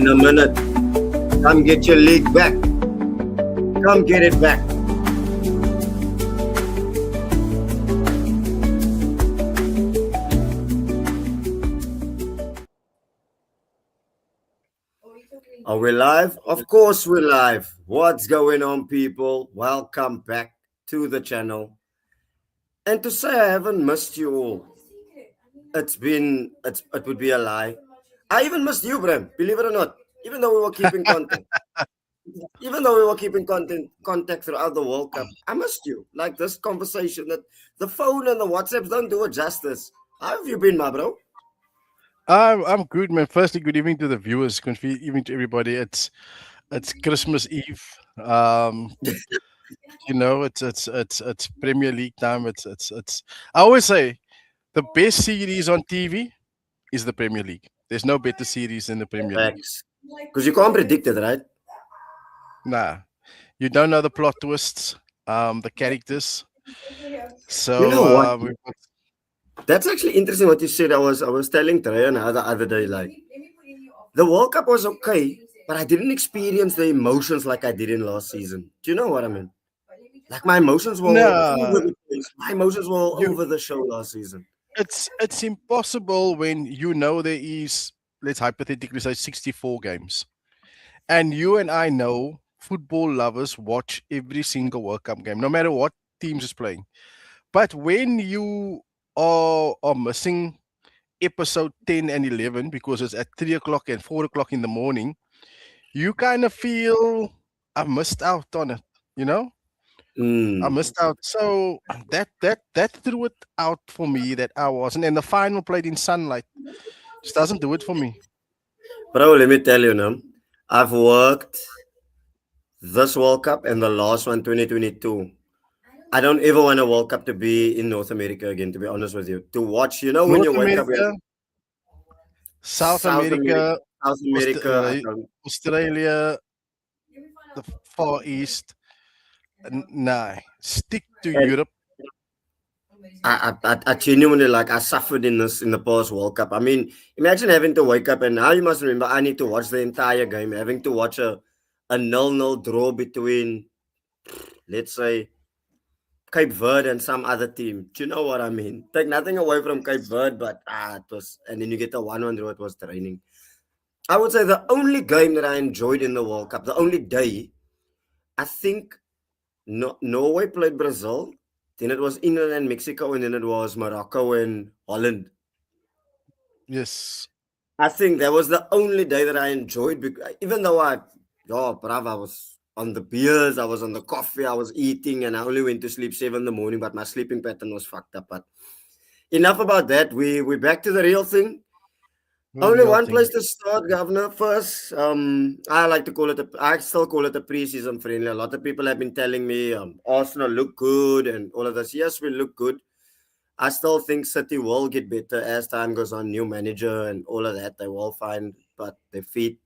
in a minute. Come get your league back. Come get it back. Are we live? Of course we're live. What's going on, people? Welcome back to the channel. And to say I haven't missed you all, it would be a lie. I even missed you, Bram, believe it or not. Even though we were keeping contact. Even though we were keeping contact throughout the World Cup, I missed you. Like this conversation that the phone and the WhatsApps don't do it justice. How have you been, my bro? I'm good, man. Firstly, good evening to the viewers. Good evening to everybody. It's Christmas Eve. It's Premier League time. It's. I always say the best series on TV is the Premier League. There's no better series than the Premier League. Facts. Because you can't predict it, right? Nah, you don't know the plot twists, the characters. You know what? So That's actually interesting what you said. I was telling Trayana the other day, like the World Cup was okay, but I didn't experience the emotions like I did in last season. Do you know what I mean? Like my emotions were all over nah, the place. My emotions were all you. over the show last season. It's impossible when you know there is, let's hypothetically say, 64 games. And you and I know football lovers watch every single World Cup game, no matter what teams is playing. But when you are missing episode 10 and 11 because it's at 3 o'clock and 4 o'clock in the morning, you kind of feel I missed out on it, you know? I Mm. missed out. So that threw it out for me that I wasn't. And the final played in sunlight. Just doesn't do it for me. Bro, let me tell you now. I've worked this World Cup and the last one, 2022. I don't ever want a World Cup to be in North America again, to be honest with you. To watch, when North you wake up, America, South South America, America, South America, I don't. Australia, the Far East. Nah, stick to And Europe. I genuinely like I suffered in this in the past World Cup. I mean, imagine having to wake up and now you must remember I need to watch the entire game, having to watch a 0-0 draw between, let's say, Cape Verde and some other team. Do you know what I mean? Take nothing away from Cape Verde, but it was, and then you get a 1-1 draw. It was draining. I would say the only game that I enjoyed in the World Cup, the only day, I think Norway played Brazil. Then it was England and Mexico, and then it was Morocco and Holland. Yes. I think that was the only day that I enjoyed, because even though bruv, I was on the beers, I was on the coffee, I was eating, and I only went to sleep 7 in the morning, but my sleeping pattern was fucked up. But enough about that. We're back to the real thing. The Only real one thing. place to start, Governor. First, I like to call it. I still call it a preseason friendly. A lot of people have been telling me Arsenal look good and all of this. Yes, we look good. I still think City will get better as time goes on. New manager and all of that, they will find but their feet.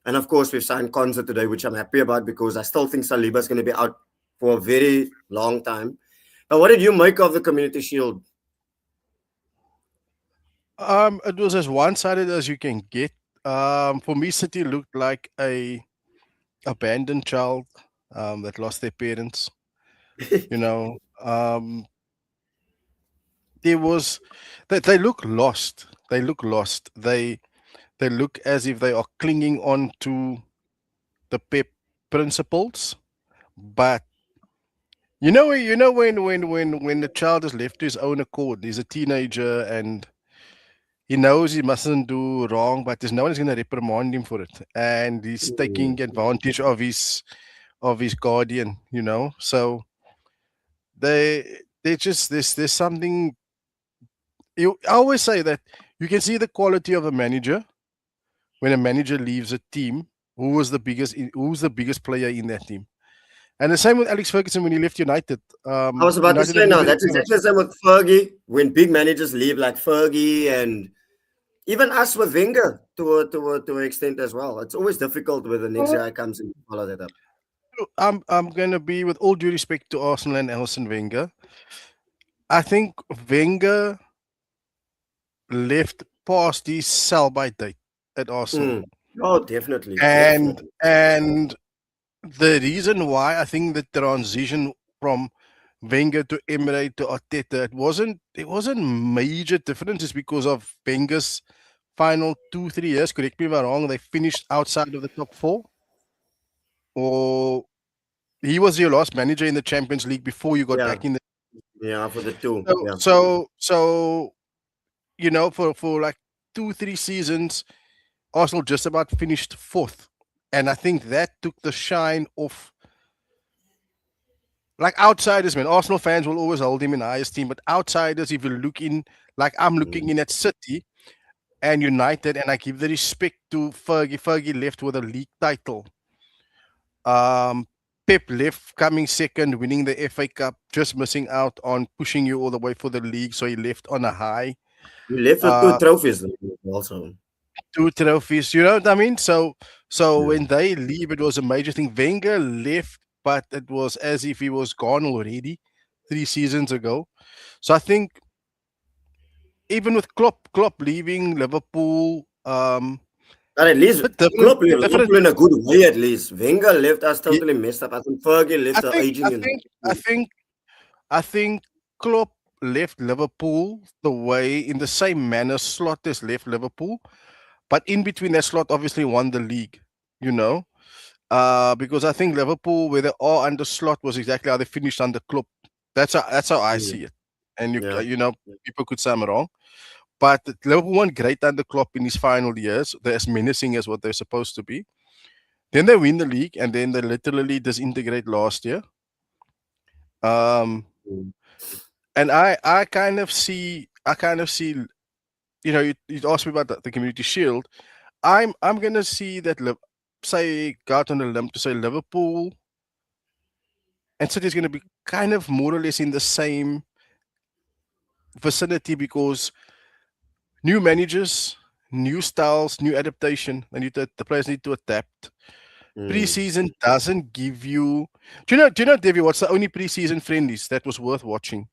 And of course, we've signed Konza today, which I'm happy about because I still think Saliba is going to be out for a very long time. But what did you make of the Community Shield? It was as one-sided as you can get. For me, City looked like a abandoned child that lost their parents. You know, there was they look lost. They look lost. They look as if they are clinging on to the Pep principles, but when the child is left to his own accord, he's a teenager and he knows he mustn't do wrong, but there's no one who's going to reprimand him for it, and he's taking advantage of his guardian. So they just there's something. I always say that you can see the quality of a manager when a manager leaves a team. Who's the biggest player in that team? And the same with Alex Ferguson when he left United. I was about to United say have now, never that's exactly the same with Fergie. When big managers leave, like Fergie, and even us with Wenger to an extent as well. It's always difficult when the next guy comes in to follow that up. I'm gonna be, with all due respect to Arsenal and Arsene Wenger, I think Wenger left past his sell by date at Arsenal. Mm. Oh, definitely, And definitely. and the reason why I think the transition from Wenger to Emery to Arteta, it wasn't major differences because of Wenger's final 2 3 years. Correct me if I'm wrong. They finished outside of the top four, or he was your last manager in the Champions League before you got Yeah, back in the. yeah, for the two. So Yeah. so so for like 2 3 seasons, Arsenal just about finished fourth, and I think that took the shine off. Like outsiders, man, Arsenal fans will always hold him in high esteem. But outsiders, if you look in, like I'm looking Mm. in at City and United, and I give the respect to Fergie. Fergie left with a league title. Um, Pep left coming second, winning the FA Cup, just missing out on pushing you all the way for the league. So he left on a high. We left with two Uh, trophies also. 2 trophies, you know what I mean? So Yeah. when they leave, it was a major thing. Wenger left, but it was as if he was gone already 3 seasons ago. So I think even with Klopp leaving Liverpool, But at least bit different, Klopp left different. Liverpool in a good way. At least Wenger left us Yeah, totally messed up. I think Fergie I left the think, I aging in. think, I think, I think Klopp left Liverpool the way in the same manner Slot has left Liverpool, but in between that Slot obviously won the league. You know, because I think Liverpool, where they are under Slot, was exactly how they finished under Klopp. That's how I Mm. see it. And Yeah. people could say I'm wrong. But Liverpool won great under Klopp in his final years. They're as menacing as what they're supposed to be. Then they win the league, and then they literally disintegrate last year. Um, Mm. and I kind of see, you asked me about the Community Shield. I'm gonna see that, say, go out on a limb to say Liverpool and City is gonna be kind of more or less in the same vicinity because new managers, new styles, new adaptation. The players need to adapt. Mm. Preseason doesn't give you. Do you know, Davey? What's the only preseason friendlies that was worth watching?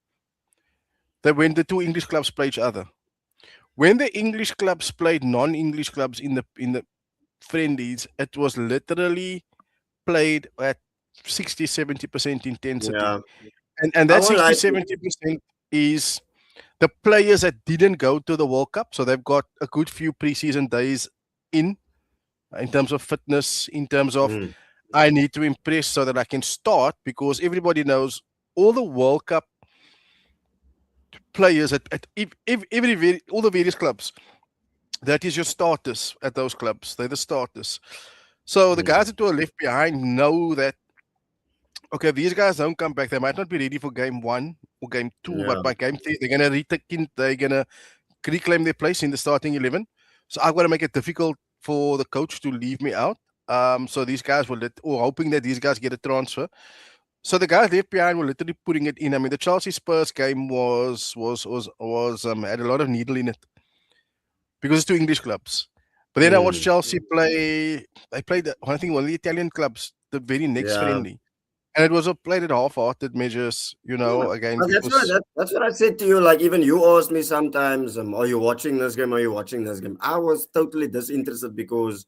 That when the two English clubs play each other. When the English clubs played non-English clubs in the friendlies, it was literally played at 60-70% intensity, Yeah. and I that won't lie sixty to you. seventy percent is the players that didn't go to the World Cup, so they've got a good few preseason days in terms of fitness, in terms of Mm. I need to impress so that I can start because everybody knows all the World Cup players all the various clubs. That is your starters at those clubs. They're the starters. So the Mm. guys that were left behind know that okay, if these guys don't come back, they might not be ready for game one or game two, but Yeah. by game three, they're gonna retake in, they're gonna reclaim their place in the starting 11. So I've got to make it difficult for the coach to leave me out. So these guys or hoping that these guys get a transfer. So the guys left behind were literally putting it in. I mean, the Chelsea Spurs game was had a lot of needle in it because it's two English clubs. But then I watched Mm. Chelsea play. They played I think one of the Italian clubs the very next Yeah. friendly, and it was a played at half-hearted measures. Yeah. Again But because that's what I said to you. Like even you asked me sometimes, are you watching this game? Are you watching this game? I was totally disinterested because,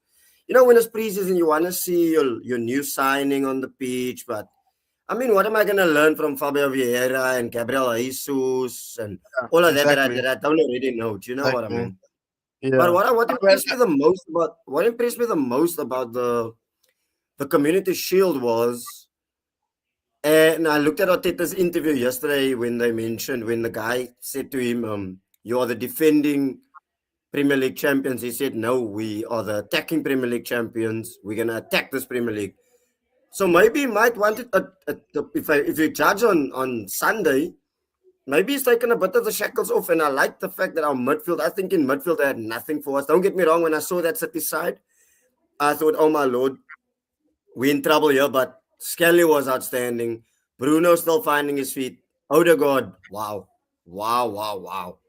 when it's preseason, you want to see your new signing on the pitch. But I mean, what am I gonna learn from Fabio Vieira and Gabriel Jesus and all of that exactly, that I don't already know? Do you know what I exactly, mean? But yeah. what I mean, impressed me the most about the Community Shield was, and I looked at Arteta's interview yesterday when when the guy said to him, "You are the defending Premier League champions." He said, "No, we are the attacking Premier League champions. We're gonna attack this Premier League." So maybe he might want it. If you judge on Sunday, maybe he's taken a bit of the shackles off. And I like the fact that our midfield. I think in midfield they had nothing for us. Don't get me wrong. When I saw that City side, I thought, "Oh my lord, we're in trouble here." But Skelly was outstanding. Bruno still finding his feet. Odegaard, wow, wow, wow, wow.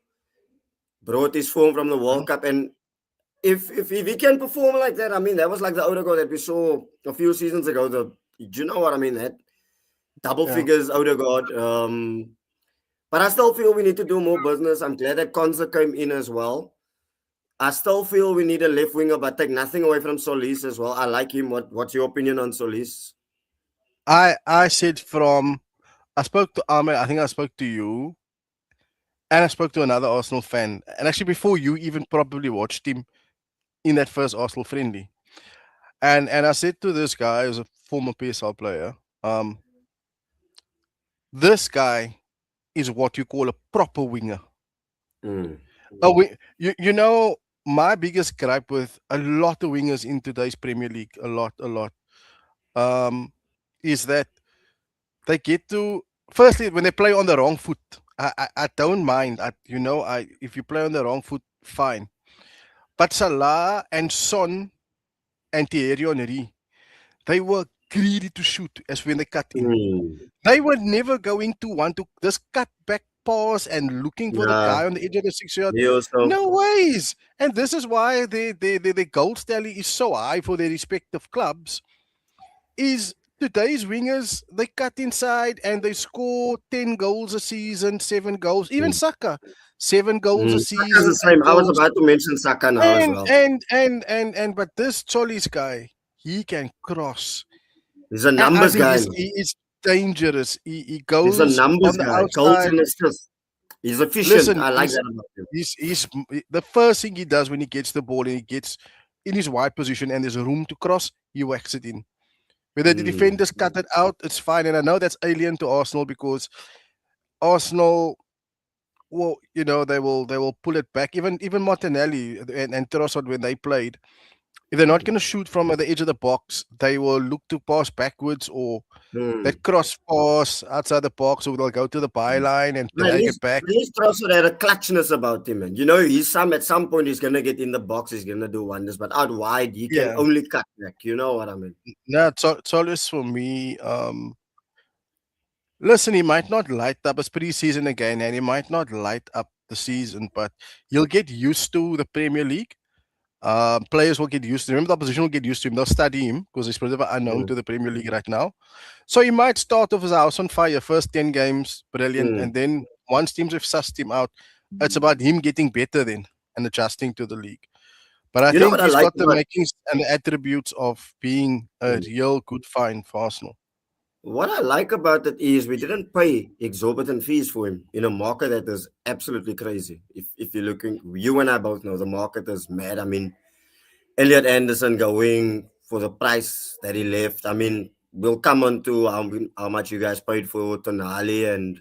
Brought his form from the yeah, World Cup. And if he can perform like that, I mean, that was like the Odegaard that we saw a few seasons ago. Do you know what I mean? That double yeah. figures Odegaard. But I still feel we need to do more business. I'm glad that Konza came in as well. I still feel we need a left winger, but take nothing away from Solis as well. I like him. What's your opinion on Solis? I said from I spoke to Ahmed. I think I spoke to you, and I spoke to another Arsenal fan. And actually, before you even probably watched him in that first Arsenal friendly, and I said to this guy, who's a former PSL player, um, this guy is what you call a proper winger. Mm. You know, my biggest gripe with a lot of wingers in today's Premier League, a lot, um, is that they get to firstly when they play on the wrong foot. I don't mind. I if you play on the wrong foot, fine. But Salah and Son and Thierry Henry, they were greedy to shoot as when they cut in. Mm. They were never going to want to just cut back pass and looking for the Yeah, guy on the edge of the 6 yard. he also. No ways. And this is why the goal tally is so high for their respective clubs. Is today's wingers they cut inside and they score 10 goals a season, 7 goals. Even Mm. Saka, 7 goals a Saka's season, the eight same. I was goals. about to mention Saka now as And well. but this Cholis guy, he can cross. He's a And I numbers think guy. he is dangerous. He He's a goes numbers on the guy. Goals outside. and assists. He's efficient. Listen, I like that about him. he's the first thing he does when he gets the ball and he gets in his wide position and there's room to cross, he whacks it in. Whether the Mm. defenders cut it out, it's fine. And I know that's alien to Arsenal because Arsenal, well, they will pull it back. Even Martinelli and Trossard when they played, if they're not going to shoot from the edge of the box, they will look to pass backwards or Mm. that cross pass outside the box, so they'll go to the byline and Man, drag it back. he's Trossard had a clutchness about him, man. He's at some point he's gonna get in the box, he's gonna do wonders, but out wide he can Yeah, only cut back. You know what I mean? no, Solis for me. Listen, he might not light up his preseason again, and he might not light up the season, but he'll get used to the Premier League. Players will get used to him. Remember, the opposition will get used to him. They'll study him because he's pretty unknown Mm. to the Premier League right now. So he might start off his house on fire. First 10 games, brilliant, Mm. and then once teams have sussed him out, it's about him getting better then and adjusting to the league. But I You know think what I he's like got the about makings and the attributes of being a mm. real good find for Arsenal. What I like about it is we didn't pay exorbitant fees for him in a market that is absolutely crazy. If you're looking, you and I both know the market is mad. I mean, Elliot Anderson going for the price that he left. I mean, we'll come on to how much you guys paid for Tonali and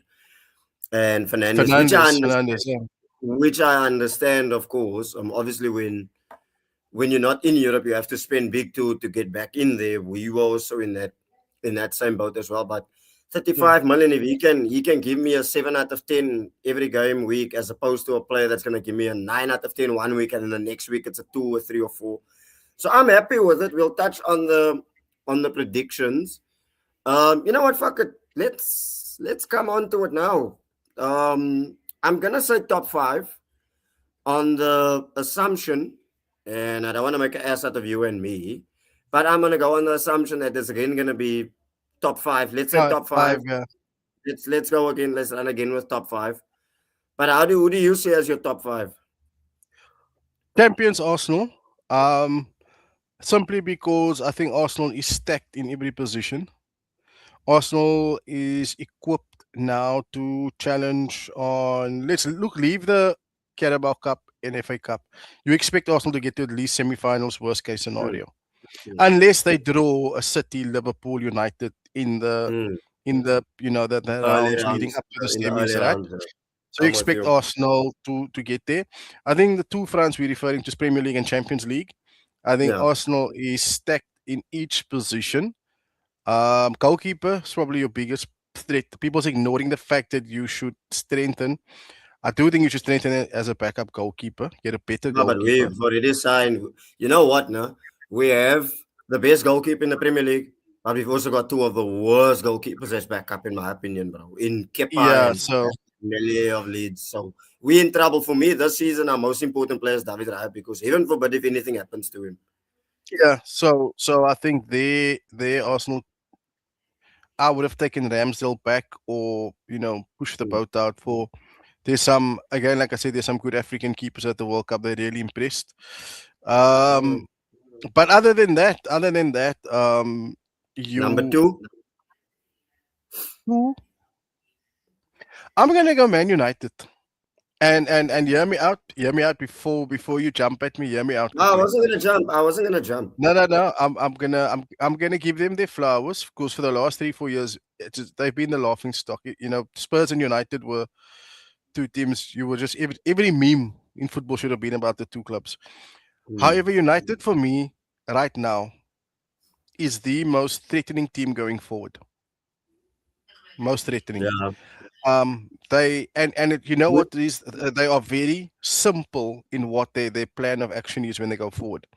Fernandez, Fernandez, yeah. which I understand, of course. Obviously, when you're not in Europe, you have to spend big to get back in there. We were also in that same boat as well. But Yeah. 35 million, if he can give me a 7 out of 10 every game week, as opposed to a player that's gonna give me a 9 out of 10 1 week, and then the next week it's a 2 or 3 or 4. So I'm happy with it. We'll touch on the predictions. You know what? Fuck it. Let's come on to it now. I'm gonna say top five on the assumption, and I don't want to make an ass out of you and me, but I'm gonna go on the assumption that there's again gonna be top five. Let's say top five. Five, yeah. Let's go again. Let's run again with top five. But who do you see as your top five? Champions Arsenal. Um, Simply because I think Arsenal is stacked in every position. Arsenal is equipped now to challenge on. Let's look. Leave the Carabao Cup and FA Cup. You expect Arsenal to get to at least semi-finals, worst case Mm, scenario, mm, unless they draw a City, Liverpool, United mm. in the Early rounds leading rounds up to the in the early semis, right? rounds. So you I'm with expect you. Arsenal to get there. I think the two fronts we're referring to is Premier League and Champions League. I think Yeah. Arsenal is stacked in each position. Goalkeeper is probably your biggest threat. People's ignoring the fact that you should strengthen. I do think you should strengthen it as a backup goalkeeper. Get a better No, but goalkeeper. we've already signed. You know what? No, we have the best goalkeeper in the Premier League, but we've also got two of the worst goalkeepers as backup, in my opinion, bro. In Kepa Yeah. and So Melee of Leeds. So we in trouble. For me this season. Our most important player is David Raya, because heaven forbid if anything happens to him. yeah. So I think they Arsenal. I would have taken Ramsdale back or push the Mm, boat out for There's some again, like I said, there's some good African keepers at the World Cup. They really impressed. Um, Mm. but other than that, Number you. two. Who? I'm gonna go Man United. And hear me out. Hear me out before you jump at me. Hear me out No, I quickly. wasn't gonna jump. I wasn't gonna jump. No, no, no. I'm gonna give them their flowers because for the last 3 4 years, they've been the laughing stock. Spurs and United were two teams. You were just every meme in football should have been about the two clubs. Mm. However, United for me right now is the most threatening team going forward. Most threatening. Yeah. They and you know We- what it is? They are very simple in what their plan of action is when they go forward.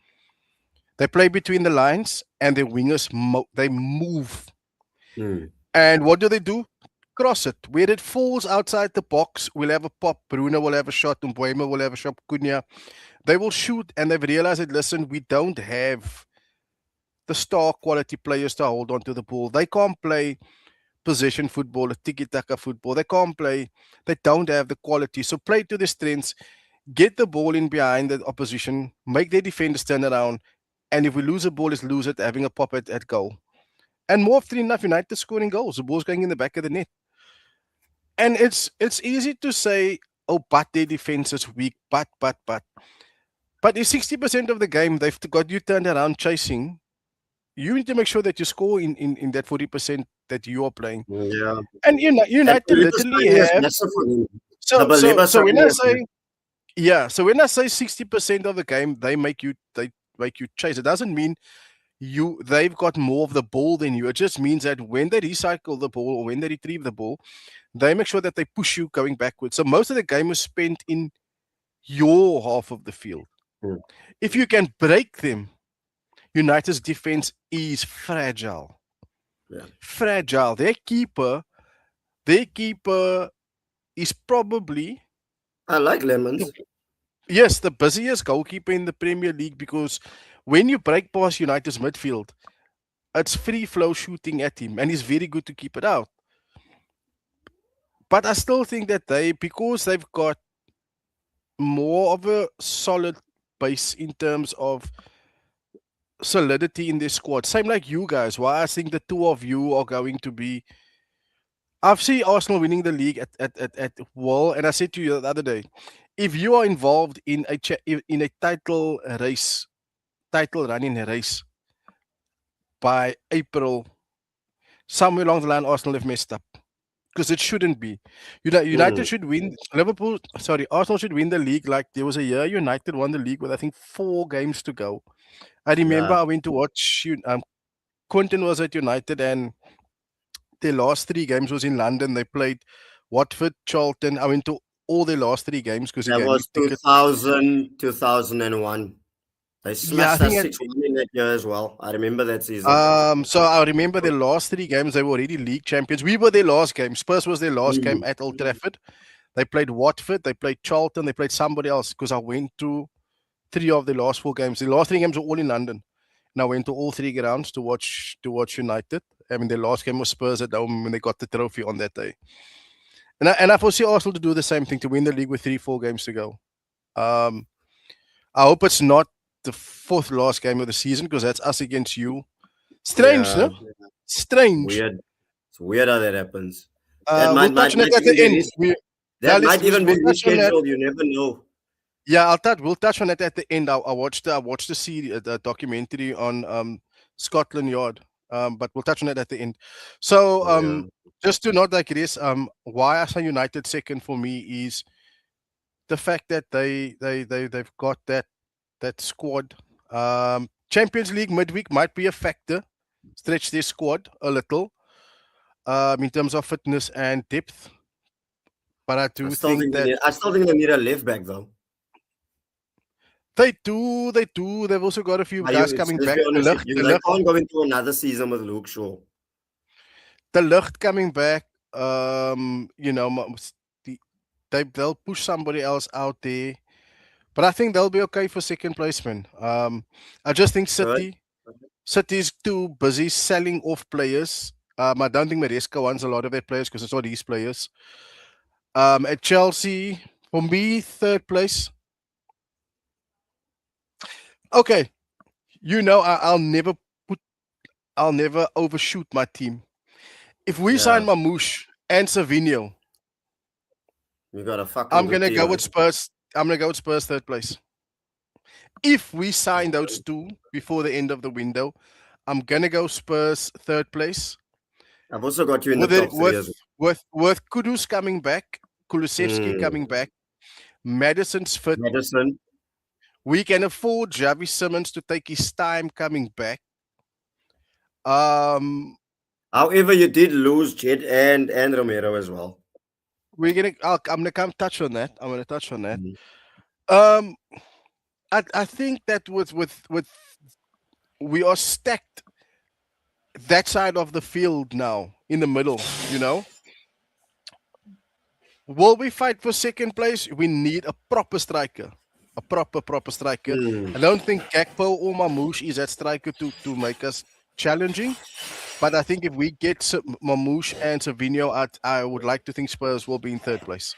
They play between the lines, and their wingers they move. Mm. And what do they do? Cross it. Where it falls outside the box, we'll have a pop. Bruno will have a shot. Mbuema will have a shot. Cunha. They will shoot, and they've realized that, listen, we don't have the star quality players to hold on to the ball. They can't play possession football, a tiki-taka football. They can't play. They don't have the quality. So play to their strengths. Get the ball in behind the opposition. Make their defenders turn around. And if we lose a ball, let's lose it, having a pop at goal. And more often enough, United scoring goals. The ball's going in the back of the net. And it's easy to say, oh, but their defense is weak. But if 60% of the game they've got you turned around chasing, you need to make sure that you score in that 40% that you are playing. Yeah. And That United Baleba literally signing is have massive for him. The so so Baleba so when signing I is say yeah, so when I say 60% of the game they make you chase, it doesn't mean they've got more of the ball than you. It just means that when they recycle the ball or when they retrieve the ball, they make sure that they push you going backwards. So most of the game is spent in your half of the field. Mm. If you can break them, United's defense is fragile. Yeah. Fragile. Their keeper is probably I like lemons. yes, the busiest goalkeeper in the Premier League because when you break past United's midfield, it's free flow shooting at him, and he's very good to keep it out. But I still think that because they've got more of a solid base in terms of solidity in their squad, same like you guys. Why I think the two of you are going to be. I've seen Arsenal winning the league at well, and I said to you the other day, if you are involved in a title running race by April, somewhere along the line, Arsenal have messed up because it shouldn't be. United Mm. should win. Arsenal should win the league. Like there was a year United won the league with I think 4 games to go. I remember Yeah. I went to watch. Quentin was at United, and their last 3 games was in London. They played Watford, Charlton. I went to all their last 3 games because he That gave me was tickets. 2000, 2001. They Yeah, I smashed think us 6-1 in that year as well. I remember that season. so I remember the last 3 games they were already league champions. We were their last game. Spurs was their last game Mm. at Old Trafford. They played Watford, they played Charlton, they played somebody else because I went to 3 of the last 4 games. The last 3 games were all in London. And I went to all 3 grounds to watch United. I mean, their last game was Spurs at home when they got the trophy on that day. And I foresee Arsenal to do the same thing to win the league with 3 4 games to go. Um, I hope it's not the fourth last game of the season because that's us against you. Strange, Yeah. no? Strange. Weird. It's weird how that happens. We'll touch on it Might at even the be end. that Let's might even be we'll touch on that. rescheduled. You never know. Yeah, We'll touch on it at the end. I watched the series, the documentary on Scotland Yard. But we'll touch on it at the end. So Yeah. just to not digress, why I say United second for me is the fact that they've got that squad. Champions League midweek might be a factor, stretch their squad a little in terms of fitness and depth. But I do think that I still think they need a left back though. they do. They do. They've also got a few Are you? guys coming Let's back. be honest with you. They can't go into another season with Luke Shaw. The Lucht coming back. You know, the, they'll push somebody else out there. But I think they'll be okay for second placement. I just think Good. City's too busy selling off players. I don't think Maresca wants a lot of their players because it's not his players. At Chelsea, for me, third place. Okay, put, I'll never overshoot my team. If we Yeah, sign Mamouche and Savinho, you got a fucking I'm good gonna team. go Eh? with Spurs. I'm gonna go with Spurs third place. If we sign those two before the end of the window, I'm gonna go Spurs third place. I've also got you in the With it, top three as with Kudus coming back, well. Kulusevski coming back, Madison's fit. Madison. We can afford Javi Simmons to take his time coming back. Um, However, you did lose Jed and Romero as well. I'm gonna come touch on that. I'm gonna touch on that. Mhm. Um, I think that with we are stacked that side of the field now in the middle. Will we fight for second place? We need a proper striker, a proper striker. Hmm. I don't think Gakpo or Mamouche is that striker to make us challenging. But I think if we get Mamouche and Savinho out, I would like to think Spurs will be in third place.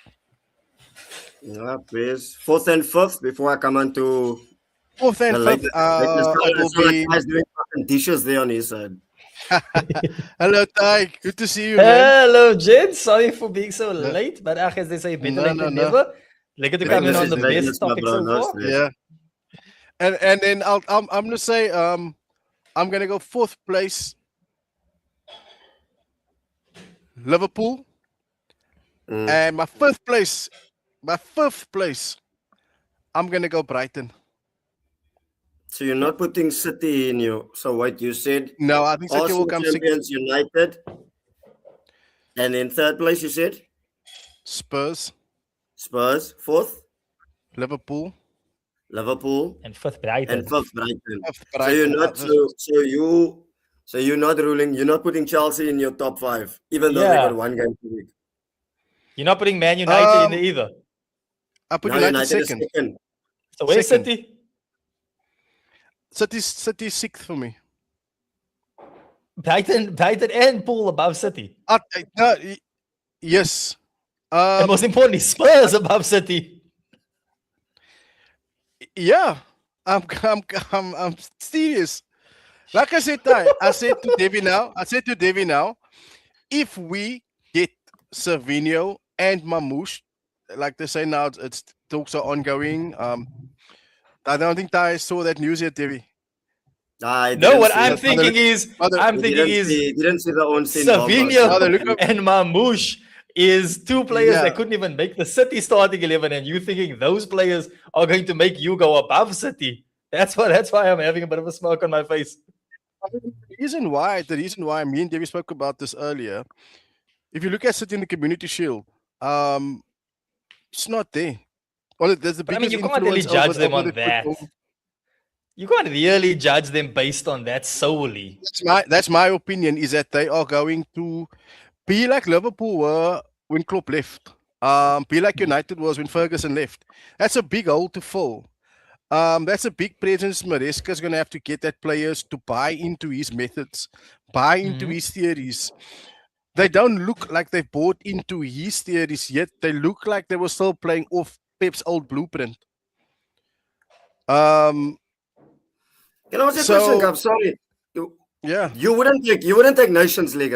Yeah, please. Fourth and fifth before I come on to Fourth the and fifth, latest it color. will So like be. guys doing fucking dishes there on his side. Hello, Ty. Good to see you, man. Hello, gents. Sorry for being so No, late, but as they say, better no, late no, than no. never. Lekker to come in Lateness on is the Yeah, lateness, best my topic bro. so No far. stress. yeah. And then I'm gonna say I'm gonna go fourth place, Liverpool, Mm. and my fifth place, I'm gonna go Brighton. So you're not putting City in you. So what you said, No, I think City will Arsenal come sixth. champions United, and in third place you said Spurs, Spurs, fourth Liverpool, Liverpool, And fifth and Brighton. fifth Brighton. fifth So you're Brighton. not so you're not ruling. You're not putting Chelsea in your top five, even though they got Yeah. one game to week. You're not putting Man United in Um, there either. I put Now United United is second. second. So where's Second. City? City's sixth for me. Brighton and Pool above City. No, yes. And most importantly, Spurs above City. Yeah. I'm serious. Like I said, Ty, I said to Devi now, if we get Savinho and Mamouche, like they say now, it's talks are ongoing. I don't think Ty saw that news yet, Devi. I No, didn't what see I'm it. thinking is, Mother, I'm thinking is Didn't see the on-scene bomb. Savinho look up. and Mamouche is two players Yeah. that couldn't even make the City starting 11, and you thinking those players are going to make you go above City. That's why I'm having a bit of a smirk on my face. The reason why me and Devi spoke about this earlier, if you look at City in the Community Shield, it's not there. Well, there's the But I mean, biggest you can't really influence judge them over on the that. football. You can't really judge them based on that solely. That's my opinion. Is that they are going to be like Liverpool were when Klopp left. Be like United was when Ferguson left. That's a big hole to fill. That's a big presence. Maresca's going to have to get that players to buy into his methods, buy into Mhm. his theories. They don't look like they bought into his theories yet. They look like they were still playing off Pep's old blueprint. Um, Can I ask you a question, so Gav? Sorry. You, yeah, you wouldn't take Nations League,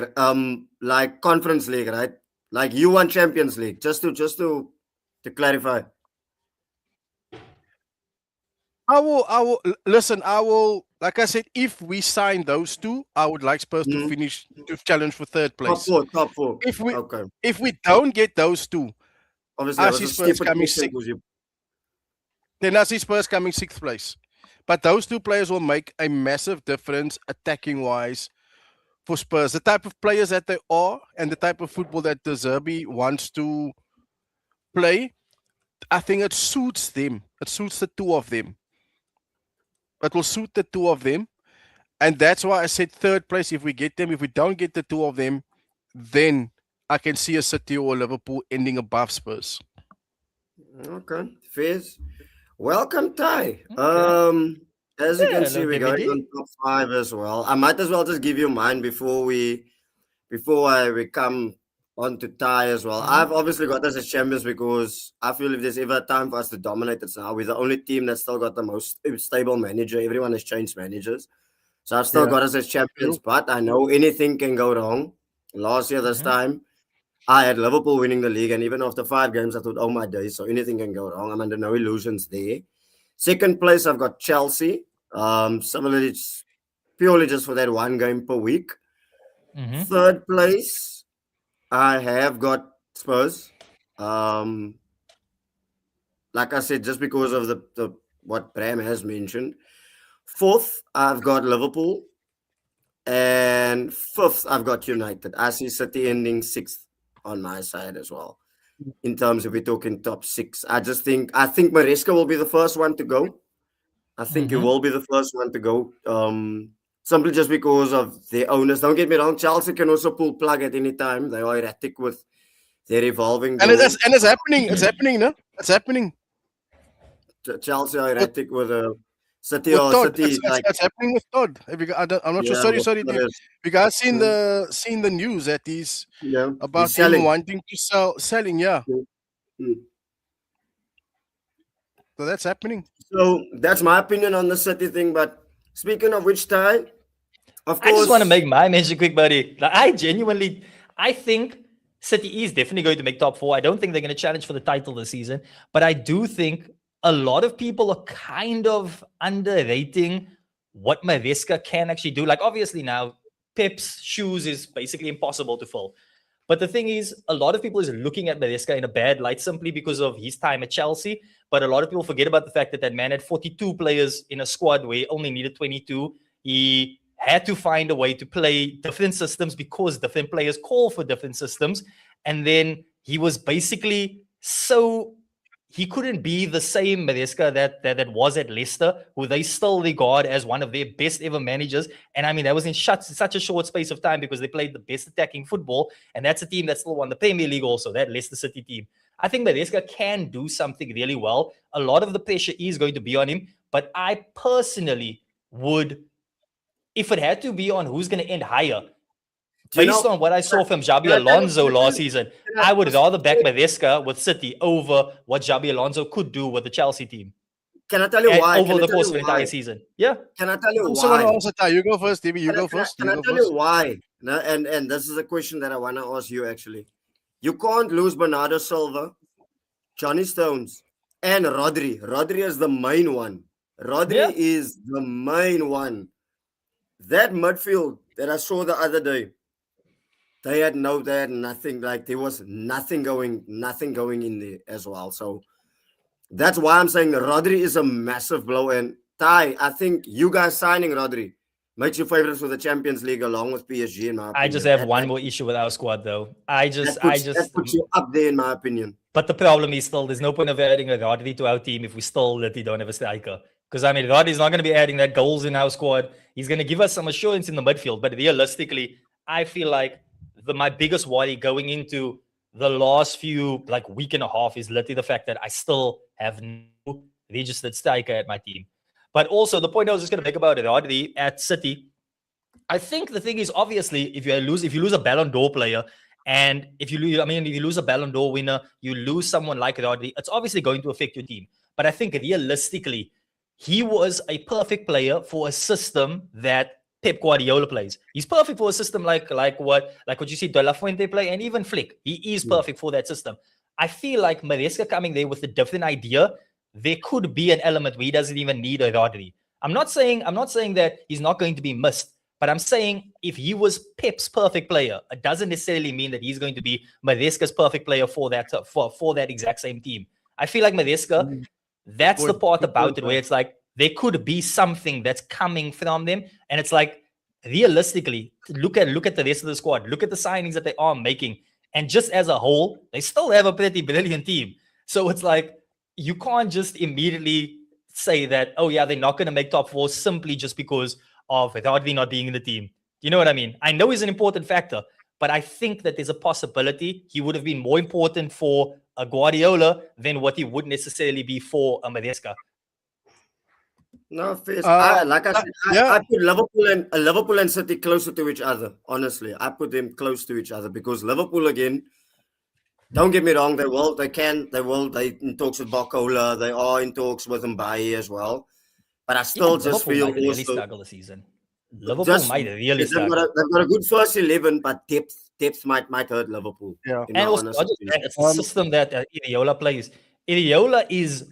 like Conference League, right? Like you want Champions League, just to clarify. listen. I will, like I said, if we sign those two, I would like Spurs to Hmm. finish to challenge for third place. Top four. If we Okay. if we don't get those two, Obviously, I that was see a Spurs stupid coming question sixth. because you. Then I see Spurs coming sixth place. But those two players will make a massive difference attacking wise for Spurs. The type of players that they are and the type of football that De Zerbi wants to play, I think it suits them. It suits the two of them. It will suit the two of them. And that's why I said third place if we get them. If we don't get the two of them, then I can see a City or Liverpool ending above Spurs. Okay. Fizz. Welcome, Ty. Okay. As you Yeah, can hello, see, we're going DVD. on top five as well. I might as well just give you mine before we come on to Thai as well. I've obviously got us as champions because I feel if there's ever a time for us to dominate, it's now. We're the only team that's still got the most stable manager. Everyone has changed managers. So I've still Yeah. got us as champions, True. but I know anything can go wrong. Last year, this time, I had Liverpool winning the league, and even after 5 games, I thought, oh my days, so anything can go wrong. I'm under no illusions there. Second place, I've got Chelsea. Similarly, it's purely just for that 1 game per week. Third place, I have got Spurs. Um, like I said, just because of the what Bram has mentioned. Fourth, I've got Liverpool. And fifth, I've got United. I see City ending sixth on my side as well. In terms of we're talking top six, I think Maresca will be the first one to go. I think he will be the first one to go. Simply just because of their owners. Don't get me wrong, Chelsea can also pull plug at any time. They are erratic with their revolving And door. it's happening. It's happening, no? It's happening. Chelsea are erratic with City With or Todd, City like it's happening with Todd. Have you, I'm not sure. yeah, Sorry, with sorry. Have Perez. you guys seen Mm, the news that he's yeah, about he's him selling. wanting to selling? Yeah, Mm. so that's happening. So that's my opinion on the City thing. But speaking of which, Ty, of I just want to course, make my mention quick, buddy. Like, I think City is definitely going to make top four. I don't think they're going to challenge for the title this season, but I do think a lot of people are kind of underrating what Maresca can actually do. Like, obviously now, Pep's shoes is basically impossible to fill. But the thing is, a lot of people is looking at Maresca in a bad light simply because of his time at Chelsea. But a lot of people forget about the fact that that man had 42 players in a squad where he only needed 22. He had to find a way to play different systems because different players call for different systems. And then he was basically so he couldn't be the same Maresca that was at Leicester, who they still regard as one of their best ever managers. And I mean, that was in such a short space of time because they played the best attacking football. And that's a team that still won the Premier League also, that Leicester City team. I think Maresca can do something really well. A lot of the pressure is going to be on him. But I personally would, if it had to be on who's going to end higher, do you based know? on what I saw from Xabi Can I tell you? Alonso last season, I would rather back Can Maresca with City over what Xabi Alonso could do with the Chelsea team I tell you why? over Can I the tell course you of the entire why? season. Yeah. Can I tell I you also want to why? answer Ty. You go first, David. You go first. Can You I go tell you first. why? No, and this is a question that I want to ask you actually. You can't lose Bernardo Silva, Johnny Stones, and Rodri. Rodri is the main one. Yeah. Rodri is the main one. That midfield that I saw the other day, they had nothing. Like there was nothing going in there as well. So that's why I'm saying Rodri is a massive blow. And Ty, I think you guys signing Rodri makes you favorites for the Champions League along with PSG, in my I just opinion. have one more issue with our squad, though. That puts you up there, in my opinion. But the problem is still, there's no point of adding a Rodri to our team if we still literally don't have a striker. Because, I mean, Rodri's not going to be adding that goals in our squad. He's going to give us some assurance in the midfield. But realistically, I feel like my biggest worry going into the last few, like, week and a half is literally the fact that I still have no registered striker at my team. But also, the point I was just going to make about Rodri at City, I think the thing is, obviously, if you lose a Ballon d'Or player, and if you lose a Ballon d'Or winner, you lose someone like Rodri, it's obviously going to affect your team. But I think realistically, he was a perfect player for a system that Pep Guardiola plays. He's perfect for a system like what you see De La Fuente play, and even Flick. He is perfect for that system. I feel like Maresca coming there with a different idea, there could be an element where he doesn't even need a Rodri. I'm not saying that he's not going to be missed. But I'm saying if he was Pep's perfect player, it doesn't necessarily mean that he's going to be Maresca's perfect player for that exact same team. I feel like Maresca, that's the part about it where it's like there could be something that's coming from them, and it's like realistically, look at the rest of the squad, look at the signings that they are making, and just as a whole, they still have a pretty brilliant team. So it's like you can't just immediately say that, oh yeah, they're not going to make top four simply just because of Rodri not being in the team. You know what I mean? I know he's an important factor, but I think that there's a possibility he would have been more important for a Guardiola than what he would necessarily be for a Maresca. No, face. Uh, Like I said, yeah, I put Liverpool and City closer to each other. Honestly, I put them close to each other because Liverpool again. Don't get me wrong. They in talks with Barcola. They are in talks with Mbaye as well. But I still Even just Liverpool feel might really also struggle this season. Liverpool just might really struggle. they've got a good first 11, but depth might hurt Liverpool. yeah. In my And also, honest not just opinion, that, it's the Um, system that Iriola plays. Iriola is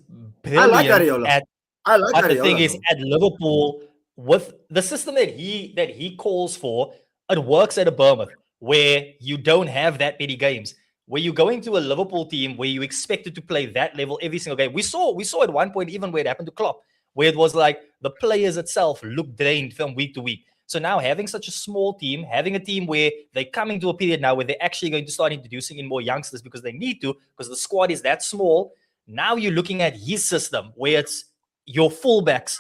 I like brilliant Ariola. at. I like But the thing Ariola is, though. at Liverpool, with the system that he calls for, it works at a Bournemouth where you don't have that many games. Where you're going to a Liverpool team where you expected to play that level every single game. We saw at one point even where it happened to Klopp, where it was like the players itself looked drained from week to week. So now having such a small team, having a team where they're coming to a period now where they're actually going to start introducing in more youngsters because they need to, because the squad is that small. Now you're looking at his system where it's your fullbacks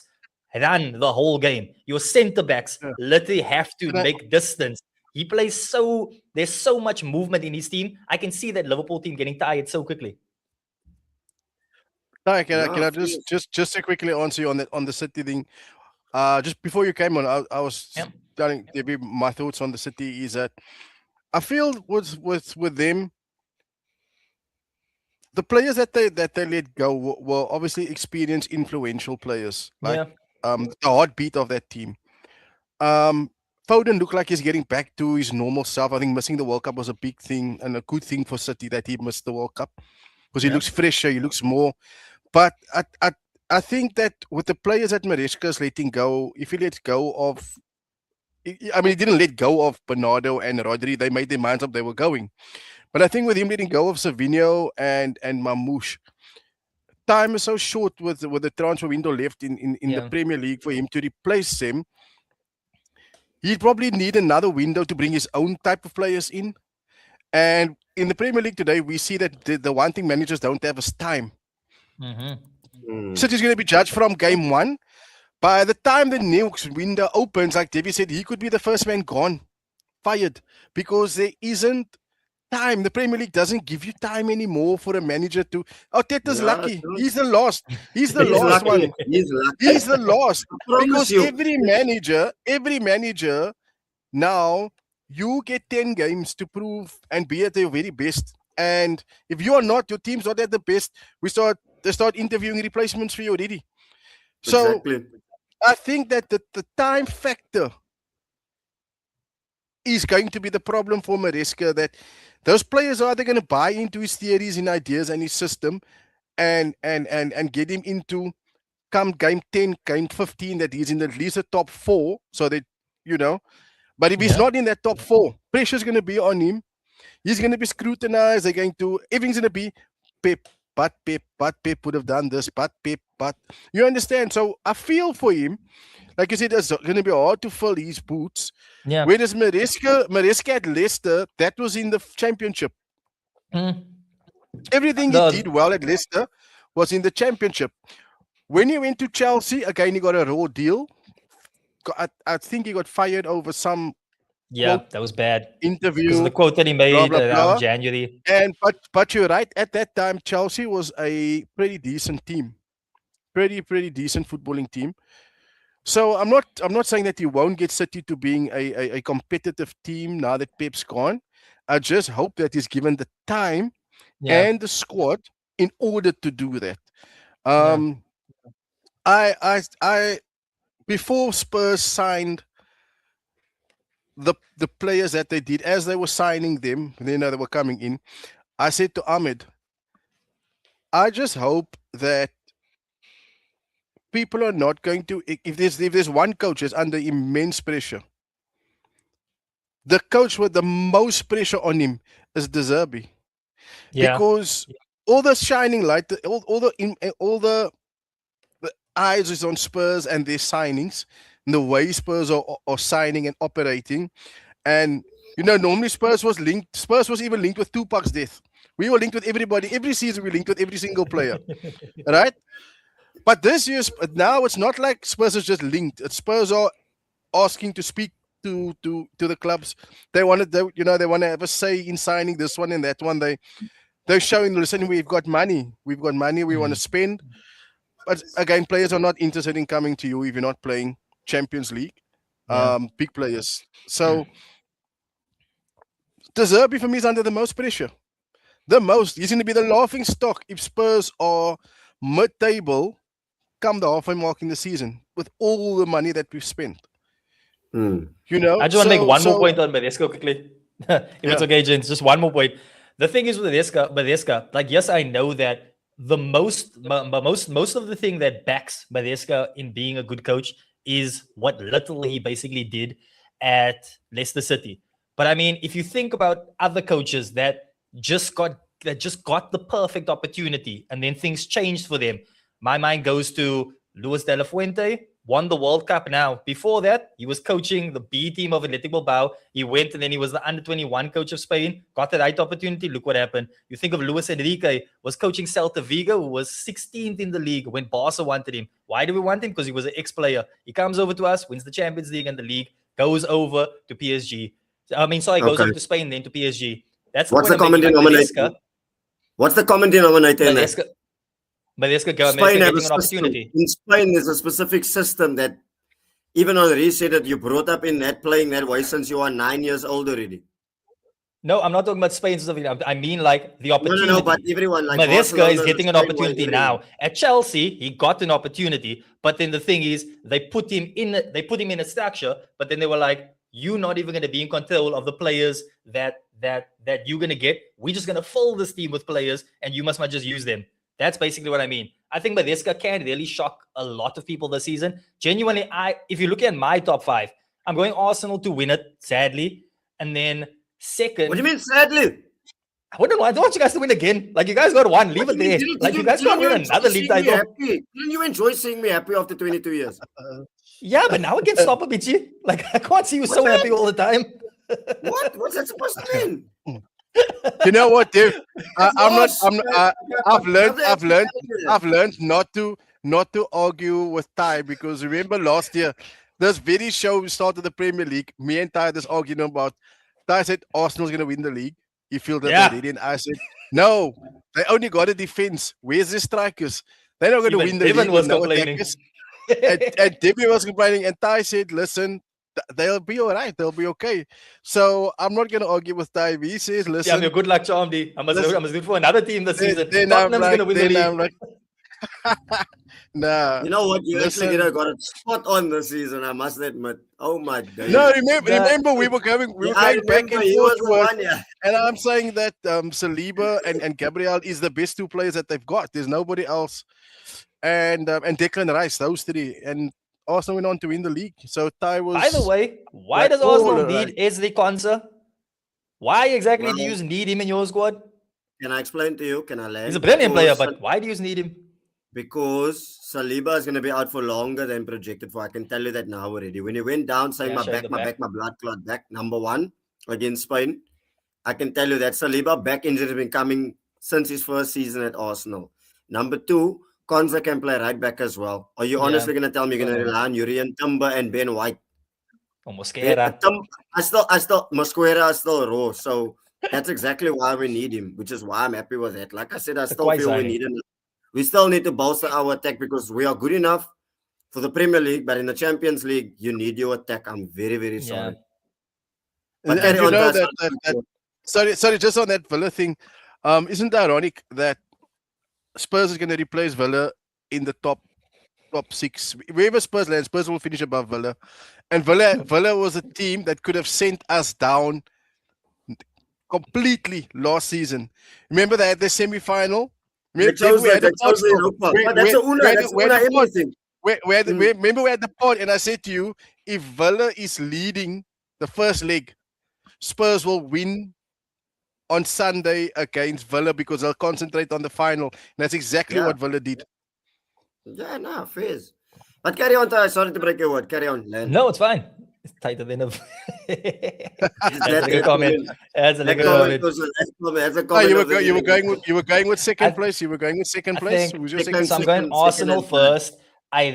run the whole game. Your center backs yeah. literally have to Can I, make distance. He plays so there's so much movement in his team. I can see that Liverpool team getting tired so quickly. Ty, can No, I just to quickly answer you on the City thing? Just before you came on, I was Yeah. telling Debbie my thoughts on the City is that I feel with them, the players that they let go were obviously experienced, influential players, like Yeah. the heartbeat of that team. Um, Foden looked like he's getting back to his normal self. I think missing the World Cup was a big thing and a good thing for City that he missed the World Cup because he Yeah. looks fresher, he looks more. But I think that with the players that Maresca's letting go, if he lets go of, I mean, he didn't let go of Bernardo and Rodri. They made their minds up they were going. But I think with him letting go of Savinho and Mamouche, time is so short with the transfer window left in the Yeah. Premier League for him to replace them. He'd probably need another window to bring his own type of players in. And in the Premier League today, we see that the one thing managers don't have is time. Mm-hmm. mm, City's going to be judged from game one. By the time the next window opens, like Debbie said, he could be the first man gone, fired, because there isn't time. The Premier League doesn't give you time anymore for a manager to. Oh, Teta's yeah, lucky. true. He's the last. He's the He's last lucky. one. He's lucky. He's the last I promise because you. every manager now you get 10 games to prove and be at your very best. And if you are not, your team's not at the best. They start interviewing replacements for you already. So Exactly. I think that the time factor is going to be the problem for Maresca. That those players are either going to buy into his theories and ideas and his system, and get him into come game 10, game 15 that he's in at least the top four. So that you know, but if he's Yeah. not in that top four, pressure's going to be on him. He's going to be scrutinized. They're going to everything's going to be Pep. But Pep would have done this. But Pep, but you understand. So I feel for him. Like you said, it's going to be hard to fill his boots. Yeah. Whereas Maresca at Leicester, that was in the championship. Mm. Everything he did The well at Leicester was in the championship. When he went to Chelsea, again, he got a raw deal. I think he got fired over some yeah, quote that was bad because of interview, the quote that he blah made blah around blah. January. And but you're right. At that time, Chelsea was a pretty decent team, pretty decent footballing team. So I'm not saying that he won't get City to being a competitive team now that Pep's gone. I just hope that he's given the time Yeah. and the squad in order to do that. Yeah. Um, I before Spurs signed the players that they did as they were signing them, they know they were coming in. I said to Ahmed, I just hope that people are not going to if there's one coach that's under immense pressure. The coach with the most pressure on him is De Zerbi Yeah. because all the shining light, all the eyes is on Spurs and their signings, and the way Spurs are signing and operating. And normally Spurs was even linked with Tupac's death. We were linked with everybody. Every season we linked with every single player. Right? But this year, now it's not like Spurs is just linked. Spurs are asking to speak to the clubs. They want they want to have a say in signing this one and that one. They're showing, listen, we've got money. We want to spend. but again, players are not interested in coming to you if you're not playing Champions League. Yeah. Big players. So De Zerbi for me is under the most pressure. The most. He's going to be the laughing stock if Spurs are mid-table come the halfway mark in the season with all the money that we've spent. Hmm. You know, I just want to make one more point on Badescu quickly. If it's okay, gents, just one more point. The thing is with Badescu, like, yes, I know that most of the thing that backs Badescu in being a good coach is what little he basically did at Leicester City. But I mean, if you think about other coaches that just got the perfect opportunity and then things changed for them, my mind goes to Luis de la Fuente, won the World Cup now. Before that, he was coaching the B team of Athletic Bilbao. He went and then he was the under-21 coach of Spain. Got the right opportunity. Look what happened. You think of Luis Enrique, was coaching Celta Vigo, who was 16th in the league when Barca wanted him. Why do we want him? Because he was an ex-player. He comes over to us, wins the Champions League and the league, goes over to PSG. Goes Okay. over to Spain, then to PSG. That's the What's the point I'm common making. Like denominator? What's the common denominator in that? Badescu Spain have a getting an system. opportunity. In Spain, there's a specific system that, even though he said that you brought up in that playing that way since you are 9 years old already. No, I'm not talking about Spain specifically. I mean, like, the opportunity. No, but everyone, like Badescu Barcelona, is getting an Spain, opportunity everyone. now. At Chelsea, he got an opportunity, but then the thing is, they put him in a structure, but then they were like, you're not even going to be in control of the players that you're going to get. We're just going to fill this team with players, and you must not just use them. That's basically what I mean. I think Badescu can really shock a lot of people this season. Genuinely, if you look at my top 5, I'm going Arsenal to win it, sadly. And then second... What do you mean, sadly? I don't want you guys to win again. Like, you guys got one, leave it there. Like, you guys can't win another league title. Didn't you enjoy seeing me happy after 22 years? Yeah, but now I can stop a bit. Like, I can't see you so happy all the time. What? What's that supposed to mean? You know what, Dave? I've learned not to argue with Ty, because remember last year, this very show we started the Premier League. Me and Ty just arguing about. Ty said Arsenal's going to win the league. He felt that they did, and I said no. They only got a defense. Where's the strikers? They're not going to win the league. Was complaining. and Debbie was complaining, and Ty said, "Listen, they'll be all right. They'll be okay." So I'm not going to argue with Ty. He says, "Listen, yeah, good luck, Charm D. I must look for another team this season. Tottenham's going to win the league." Nah. You know what? You actually got it spot on this season, I must admit. Oh my God. No, remember we were going back and forth, and I'm saying that Saliba and Gabriel is the best 2 players that they've got. There's nobody else. And Declan Rice, those 3. And Arsenal went on to win the league. So Ty was... By the way, why does Arsenal need Ezri Konsa? Why exactly do you need him in your squad? Can I explain to you? Can I land? He's a brilliant player, but why do you need him? Because Saliba is going to be out for longer than projected for. I can tell you that now already. When he went down, saying my blood clot back, number 1 against Spain, I can tell you that Saliba back injury has been coming since his first season at Arsenal. Number 2, Konsa can play right back as well. Are you honestly going to tell me you're going to rely on Urian Timber and Ben White? Or Mosquera. Mosquera is still raw. So that's exactly why we need him, which is why I'm happy with that. Like I said, I still feel we need him. We still need to bolster our attack because we are good enough for the Premier League, but in the Champions League, you need your attack. I'm very, very sorry. But and you know that sorry, just on that Villa thing, isn't it ironic that Spurs is going to replace Villa in the top 6? Wherever Spurs land, Spurs will finish above Villa. And Villa was a team that could have sent us down completely last season. Remember they had the semi-final? Remember we had the pod, and I said to you, if Villa is leading the first leg, Spurs will win on Sunday against Villa because they'll concentrate on the final. And that's exactly what Villa did. Yeah, no, fizz. But carry on, sorry to break your word. Carry on, Len. No, it's fine. It's tighter than a... That's a good comment. That's a good comment. You were going with second place. You were going with second place. Who's your second? So I'm going Arsenal first. I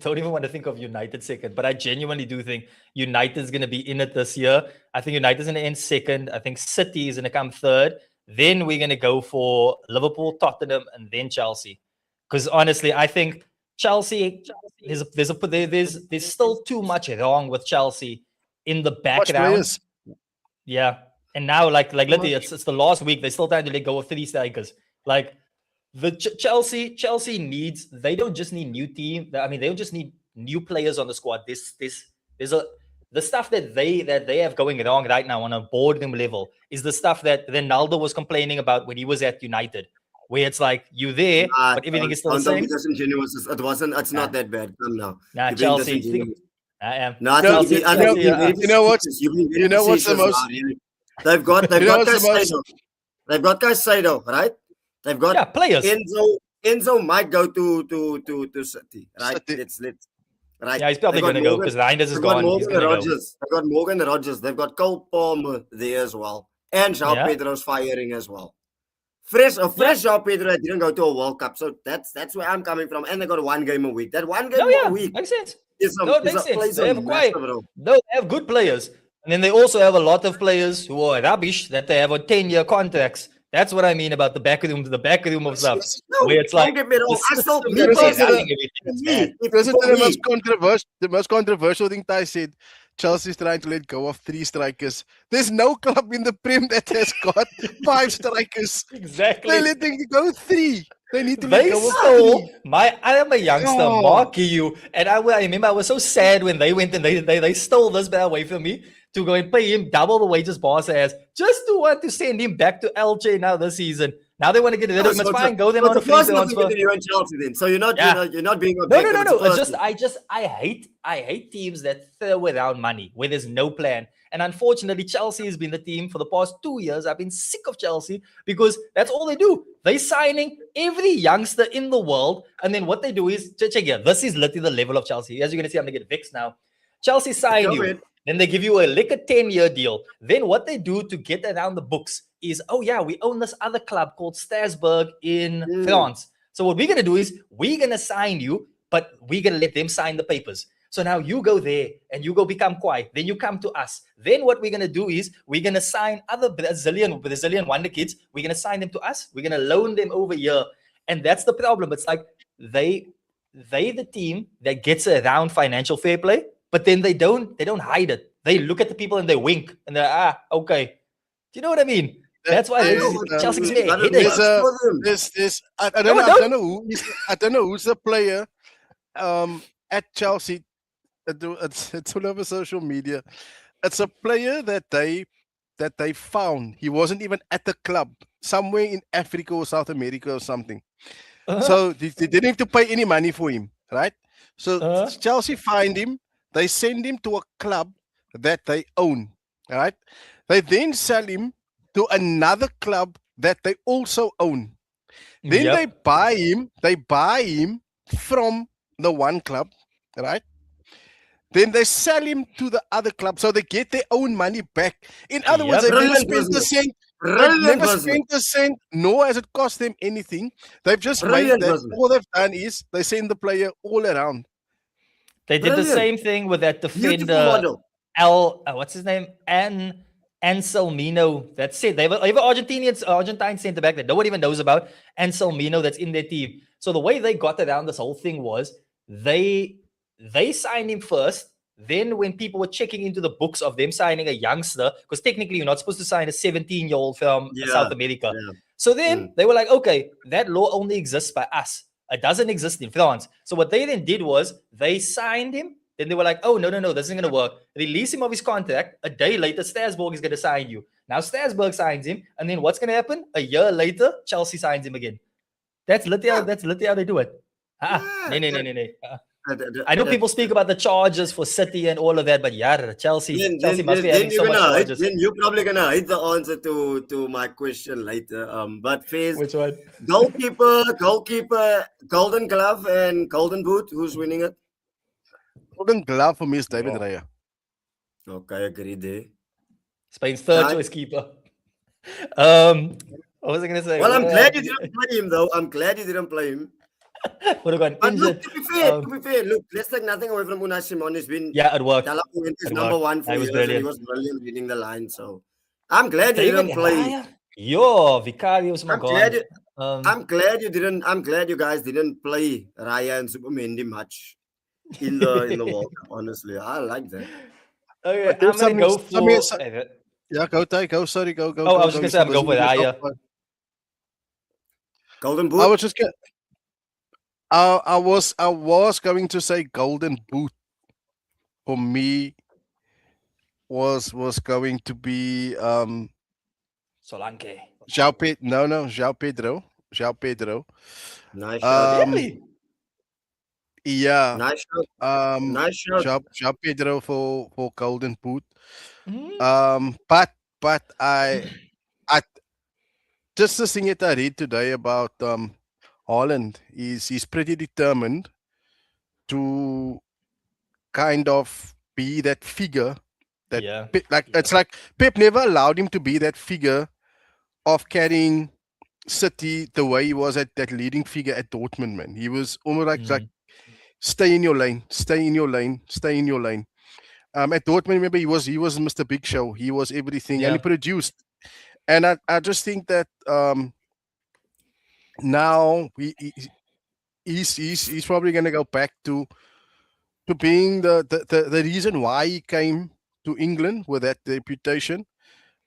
don't even want to think of United second, but I genuinely do think United's going to be in it this year. I think United's going to end second. I think City is going to come third. Then we're going to go for Liverpool, Tottenham, and then Chelsea. Because honestly, I think Chelsea there's still too much wrong with Chelsea in the Much background. players. Yeah, and now like literally, Much. it's the last week. They're still trying to let go of 3 strikers. Like the Chelsea needs. They don't just need new team. I mean, they don't just need new players on the squad. There's a the stuff that they have going wrong right now on a boardroom level is the stuff that Ronaldo was complaining about when he was at United, where it's like you there, Nah, but everything is still the don't be same. disingenuous. It wasn't. It's Nah, not that bad. Come now. nah, You're being Chelsea. disingenuous. I am. No, I No, think Chelsea. I think Chelsea. you're very you know what's facetious. You're being very you know what's the facetious most now. Really. They've got you know what's the Caicedo. most They've got Caicedo, right? They've got Yeah, players. Enzo might go to City, right? City. Let's right. Yeah, he's probably They got going to go because Reinders is They've got gone. He's Morgan going to go. Rogers. They've got Morgan Rogers. They've got Cole Palmer there as well, and João Yeah. Pedro's firing as well. Fresh João Pedro didn't go to a World Cup, so that's where I'm coming from. And they got 1 game a week. That 1 game No, yeah, a week makes sense. is No, it makes sense. plays They a have quite. massive role. No, they have good players, and then they also have a lot of players who are rubbish that they have on 10-year contracts. That's what I mean about the back room of stuff, No, where it's don't like get me wrong. the I still system me that they're personally- running everything is bad. Listen to me. the most controversial thing Ty said. Chelsea's trying to let go of 3 strikers. There's no club in the Prem that has got 5 strikers. Exactly. They're letting go 3. They need to let They go of stole 3. I am a youngster, Oh. Mark you, and I remember I was so sad when they went and they stole this guy away from me to go and pay him double the wages boss has, just to want to send him back to LJ now this season. Now they want to get rid of him. It's fine. Go them on a free transfer. You and Chelsea then. So you're not being No. objective. It's I hate teams that throw around money where there's no plan. And unfortunately, Chelsea has been the team for the past 2 years. I've been sick of Chelsea because that's all they do. They signing every youngster in the world, and then what they do is check here. This is literally the level of Chelsea. As you're gonna see, I'm gonna get vexed now. Chelsea sign Go you. ahead. Then they give you a 10-year deal. Then what they do to get around the books is, oh yeah, we own this other club called Strasbourg in France. So what we're going to do is we're going to sign you, but we're going to let them sign the papers. So now you go there and you go become quiet. Then you come to us. Then what we're going to do is we're going to sign other Brazilian wonder kids. We're going to sign them to us. We're going to loan them over here. And that's the problem. It's like they the team that gets around financial fair play, but then they don't hide it. They look at the people and they wink and they're okay. Do you know what I mean? That's why Chelsea gives me a headache. I don't know who's the player at Chelsea. It's all over social media. It's a player that they found. He wasn't even at the club, somewhere in Africa or South America or something. So they didn't have to pay any money for him, right? So Chelsea find him. They send him to a club that they own, right? They then sell him to another club that they also own. Then they buy him from the one club, right? Then they sell him to the other club, so they get their own money back. In other words, they never spent a cent. They've never spent a cent, nor has it cost them anything. They've just made that. All they've done is they send the player all around. They did the same thing with that defender, what's his name? Anselmino. That's it. They have an Argentine center back that no one even knows about. Anselmino, that's in their team. So the way they got around this whole thing was they signed him first. Then when people were checking into the books of them signing a youngster, because technically you're not supposed to sign a 17-year-old from South America. Yeah. So then they were like, okay, that law only exists by us. It doesn't exist in France. So what they then did was they signed him. Then they were like, oh, no, this isn't going to work. Release him of his contract. A day later, Strasbourg is going to sign you. Now Strasbourg signs him. And then what's going to happen? A year later, Chelsea signs him again. That's literally how they do it. No. I know people speak about the charges for City and all of that, but Chelsea must be having so much charges. Then you're probably gonna hate the answer to my question later. But Faiz, which one? Goalkeeper, Golden Glove and Golden Boot. Who's winning it? Golden Glove for me is David Raya. Okay, agreed there. Spain's third choice keeper. What was I gonna say? Well, I'm glad you didn't play him, though. I'm glad you didn't play him. Would have gone but injured. Look, to be fair, look, let's take nothing away from Unai Simon. He's been it worked. Number one for years, and he was brilliant reading the line. So I'm glad you didn't play. Vicario's my God. I'm glad you didn't. I'm glad you guys didn't play Raya and Supermendi much in the World Cup. Honestly, I like that. Okay, But I'm there's gonna go for. yeah, go, Ty, go. Sorry, go, go, Oh, I go, was go. just gonna You're say still I'm busy going for with yourself. Raya. Golden I Boot. was just gonna, I was going to say Golden Boot for me was going to be Solanke. João Pedro. João Pedro. Nice shot. Um Really? yeah. Nice shot. Nice shot. João Pedro for Golden Boot. Mm, But I just the thing that I read today about Holland is he's pretty determined to kind of be that figure that yeah. like it's like Pep never allowed him to be that figure of carrying City the way he was at that leading figure at Dortmund, man. He was almost like Mm, stay in your lane, stay in your lane, stay in your lane. At Dortmund, remember he was Mr. Big Show. He was everything, and he yeah. produced. And I just think that now he's probably going to go back to being the reason why he came to England with that reputation.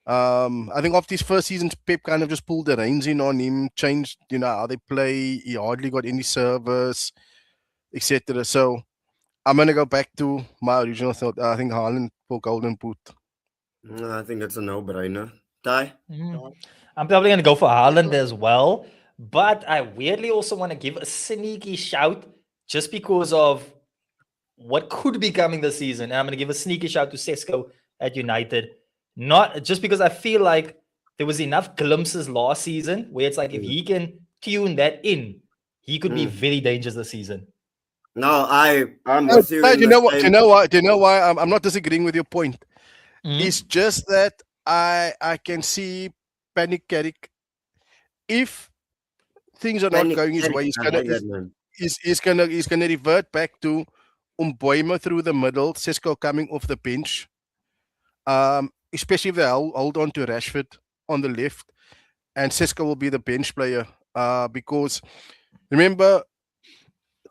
I think after his first season, Pep kind of just pulled the reins in on him, changed how they play. He hardly got any service, etc. So I'm gonna go back to my original thought. I think Haaland for Golden Boot. I think it's a no-brainer. Ty. Mm. I'm probably gonna go for Haaland as well, but I weirdly also want to give a sneaky shout just because of what could be coming this season. And I'm going to give a sneaky shout to Sesko at United. Not just because I feel like there was enough glimpses last season where it's like if he can tune that in, he could be very dangerous this season. No, I'm with you in You the know what? same. You know what? You know why? I'm not disagreeing with your point. Mhm. It's just that I can see Panic Carrick if things are not Panic going his Carrick, way. I like that, man. He's gonna revert back to Umboima through the middle, Cisco coming off the bench. Especially if they hold on to Rashford on the left, and Cisco will be the bench player. Because remember,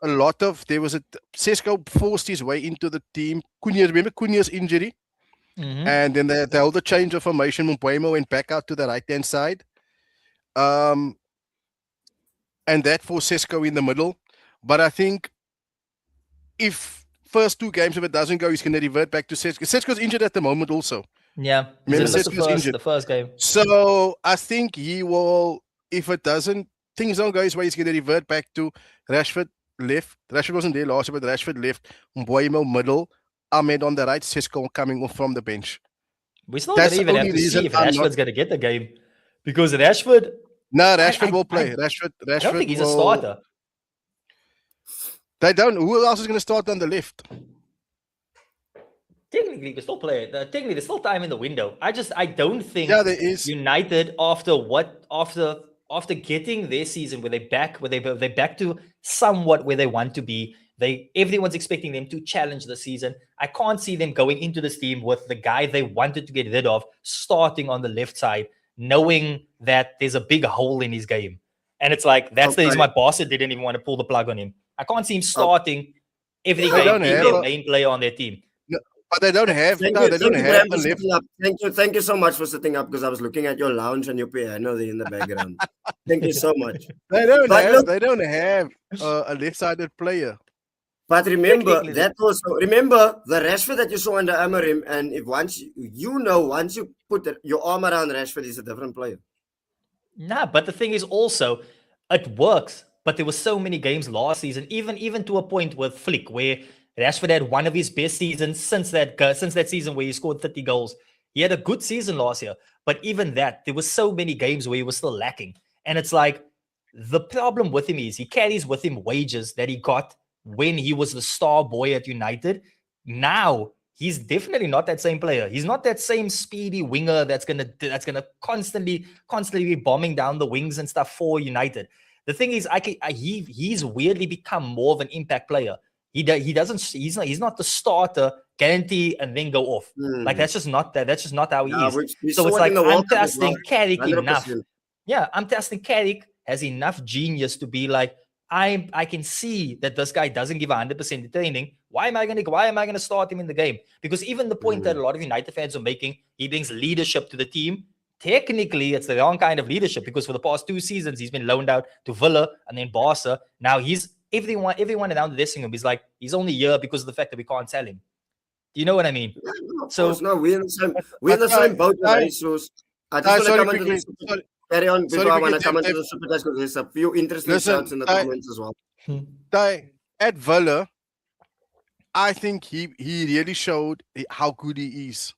a lot of there was a Cisco forced his way into the team. Remember Cunha's injury, Mhm. and then they held the change of formation. Umboima went back out to the right hand side. And that for Cisco in the middle. But I think if first two games, if it doesn't go, he's going to revert back to Cisco. Cisco's injured at the moment also. Yeah, he's Remember, gonna miss Cisco's injured. the first game. So I think he will, if it doesn't, things don't go his way, he's going to revert back to Rashford left. Rashford wasn't there last year, but Rashford left. Mboimo middle. Ahmed on the right. Cisco coming off from the bench. We're still That's gonna the even have only to see reason if I'm Rashford's not. gonna get the game because Rashford. No, Rashford will I play. Rashford don't think he's a will. starter. They don't. Who else is going to start on the left? Technically, you can still play it. Technically, there's still time in the window. I don't think Yeah, there is. United after getting their season where they back to somewhat where they want to be. Everyone's expecting them to challenge the season. I can't see them going into this team with the guy they wanted to get rid of starting on the left side, knowing that there's a big hole in his game. And it's like that's the reason Okay. why Barca didn't even want to pull the plug on him. I can't see him starting every They game, don't being have their a- main player on their team. But they don't have. Thank No, you, they don't thank you, have Bram, a for left. sitting up. Thank you so much for sitting up because I was looking at your lounge and your piano there in the background. Thank you so much. They don't But have. look, They don't have a left-sided player. but remember Technically, that also remember the Rashford that you saw under Amarim, and if once once you put your arm around Rashford, he's a different player. Nah, but the thing is also, it works. But there were so many games last season, even to a point with Flick, where Rashford had one of his best seasons since that season where he scored 30 goals. He had a good season last year, but even that, there were so many games where he was still lacking. And it's like the problem with him is he carries with him wages that he got when he was the star boy at United. Now he's definitely not that same player. He's not that same speedy winger that's gonna constantly be bombing down the wings and stuff for United. The thing is, he's weirdly become more of an impact player. He's not the starter, guarantee and then go off. Like that's just not that. That's just not how he Yeah, is. we So saw it's it like in the I'm World Cup as well. trusting Carrick enough. 100%. Yeah, I'm trusting Carrick has enough genius to be like, I can see that this guy doesn't give 100% in training. Why am I gonna start him in the game? Because even the point that a lot of United fans are making, he brings leadership to the team. Technically, it's the wrong kind of leadership because for the past 2 seasons, he's been loaned out to Villa and then Barca. Now he's everyone around the dressing room is like, he's only here because of the fact that we can't sell him. Do you know what I mean? Yeah, no, of So course, no, we're in the same boat, right? So I just want to sorry, come into quickly. the carry on before I want to come into Dave. the super chat because there's a few interesting Listen, shouts in the comments as well. At Villa, I think he really showed how good he is.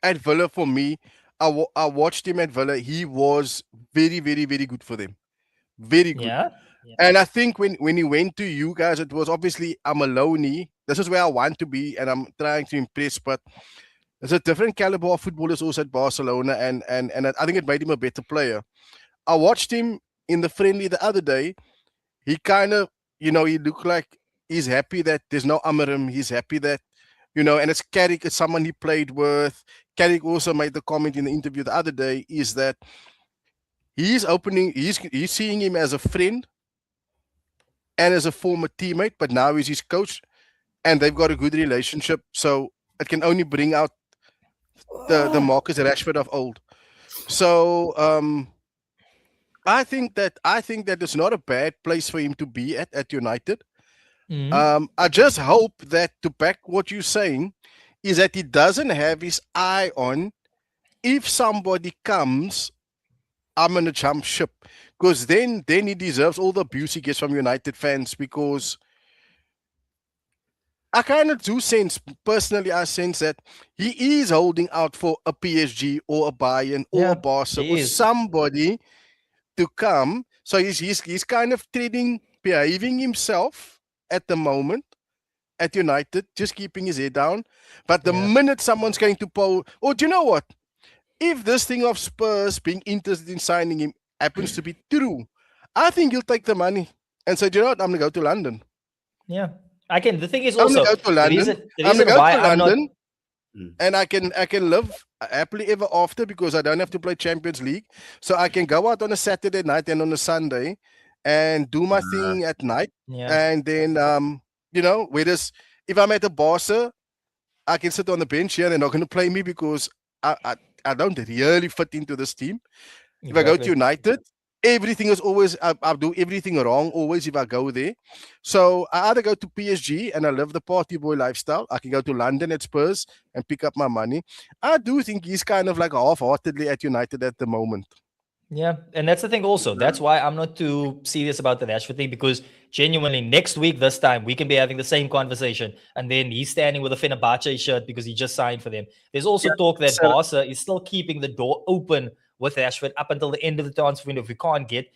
At Villa, for me, I watched him at Villa. He was very, very, very good for them. Very good. yeah. And I think when he went to you guys, it was obviously I'm a loney. This is where I want to be, and I'm trying to impress. But there's a different caliber of footballers also at Barcelona, and I think it made him a better player. I watched him in the friendly the other day. He kind of, he looked like he's happy that there's no Amarim. He's happy that, and it's Carrick, it's someone he played with. Carrick also made the comment in the interview the other day is that he's seeing him as a friend and as a former teammate, but now he's his coach, and they've got a good relationship. So it can only bring out the Marcus Rashford of old. So I think that it's not a bad place for him to be at United. I just hope that, to back what you're saying, is that he doesn't have his eye on, if somebody comes, I'm gonna jump ship, because then he deserves all the abuse he gets from United fans. Because I kind of do sense, personally, I sense that he is holding out for a PSG or a Bayern or a Barca or somebody to come. So he's kind of behaving himself at the moment at United, just keeping his head down. But the minute someone's going to do you know what? If this thing of Spurs being interested in signing him happens to be true, I think he'll take the money and say, you know what, I'm going to go to London. Yeah. The thing is also, I'm going to go to London. I'm going to go to London, and I can live happily ever after, because I don't have to play Champions League. So I can go out on a Saturday night and on a Sunday and do my thing at night. Yeah. And then, whereas if I'm at a Barca, I can sit on the bench here. They're not going to play me because I don't really fit into this team. If I go to United, everything is always, I'll do everything wrong always if I go there. So I either go to PSG and I live the party boy lifestyle. I can go to London at Spurs and pick up my money. I do think he's kind of like half-heartedly at United at the moment. Yeah, and that's the thing also. That's why I'm not too serious about the Rashford thing, because genuinely next week, this time, we can be having the same conversation, and then he's standing with a Fenerbahce shirt because he just signed for them. There's also talk that Barca is still keeping the door open with Rashford up until the end of the transfer window if we can't get.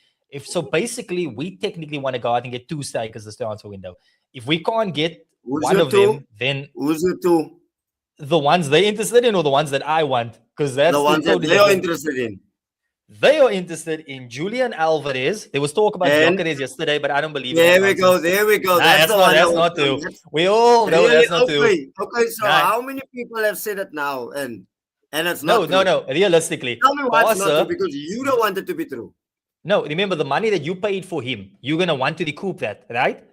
Basically, we technically want to go out and get 2 strikers this transfer window. If we can't get one of them, then who's your 2? The ones they're interested in or the ones that I want? Because that's the ones that they are interested in. They are interested in Julian Alvarez. There was talk about Gyökeres yesterday, but I don't believe There we go. That's not true. We all know that's not true. Okay, so how many people have said it now? And it's not true? No. Realistically, tell me why it's not true, because you don't want it to be true. No, remember the money that you paid for him, you're going to want to recoup that, right?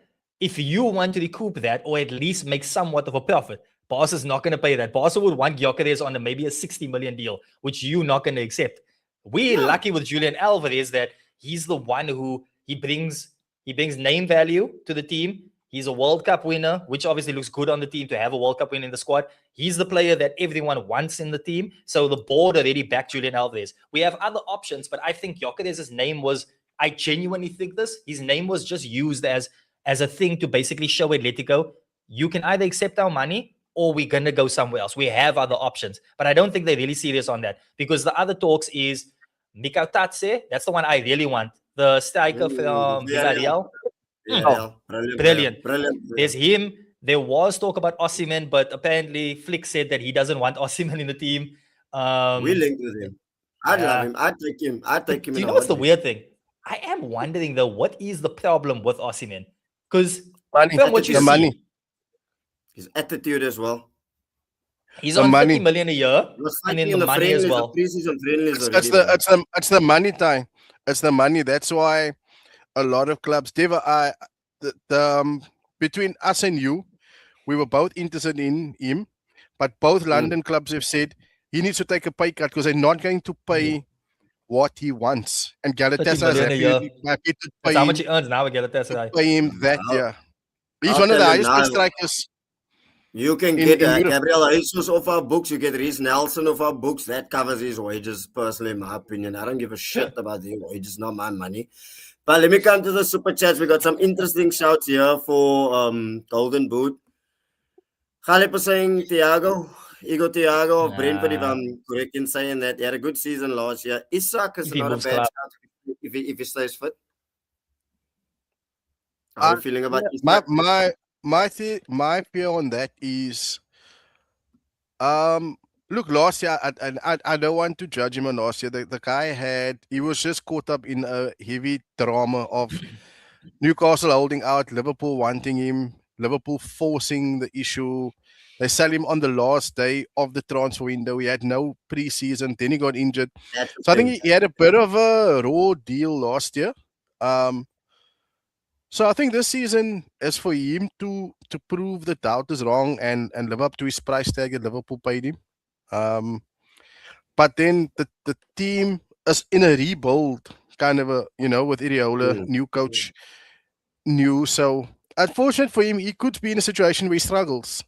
If you want to recoup that, or at least make somewhat of a profit, Barca's not going to pay that. Barca would want Gyökeres on maybe a 60 million deal, which you're not going to accept. We're lucky with Julian Alvarez that he's the one who he brings name value to the team. He's a World Cup winner, which obviously looks good on the team to have a World Cup win in the squad. He's the player that everyone wants in the team. So the board already backed Julian Alvarez. We have other options, but I think Gyökeres' name was, I genuinely think his name was just used as a thing to basically show Atletico, you can either accept our money or we're going to go somewhere else. We have other options. But I don't think they're really serious on that, because the other talks is Mikau Tatse. That's the one I really want. The striker from Villarreal. Brilliant. There's him. There was talk about Osimhen, but apparently Flick said that he doesn't want Osimhen in the team. We linked with him. I love him. I'd take him. Do you know what's the weird thing? I am wondering though, what is the problem with Osimhen? Because from what you see, money. His attitude as well. He's on 50 million a year, and then the money as well. It's the money time. It's the money. That's why a lot of clubs, between us and you, we were both interested in him, but both London clubs have said he needs to take a pay cut because they're not going to pay what he wants. And 30 Galatasaray is million a year. happy to That's how pay much him, he earns now. We get that. that. I'll, Yeah, he's I'll one of the tell you highest paid now. strikers You can in get Europe. Gabriel Jesus off our books. You get Reece Nelson off our books. That covers his wages, personally, in my opinion. I don't give a shit about the wages, not my money. But let me come to the super chats. We got some interesting shouts here for Golden Boot. Khalip was saying Igor Thiago of Brentford, if I'm correct in saying that. He had a good season last year. Isak is If he not a moves bad club. shout if he stays fit. How are you feeling about Yeah, Isak? my fear on that is, look, last year I don't want to judge him on last year. The guy he was just caught up in a heavy drama of Newcastle holding out, Liverpool wanting him, Liverpool forcing the issue. They sell him on the last day of the transfer window. He had no preseason, then he got injured. That's the So I think thing. he had a bit of a raw deal last year. So I think this season is for him to prove the doubters wrong and live up to his price tag that Liverpool paid him. But then the team is in a rebuild kind of with Iriola, new coach, new. So unfortunate for him, he could be in a situation where he struggles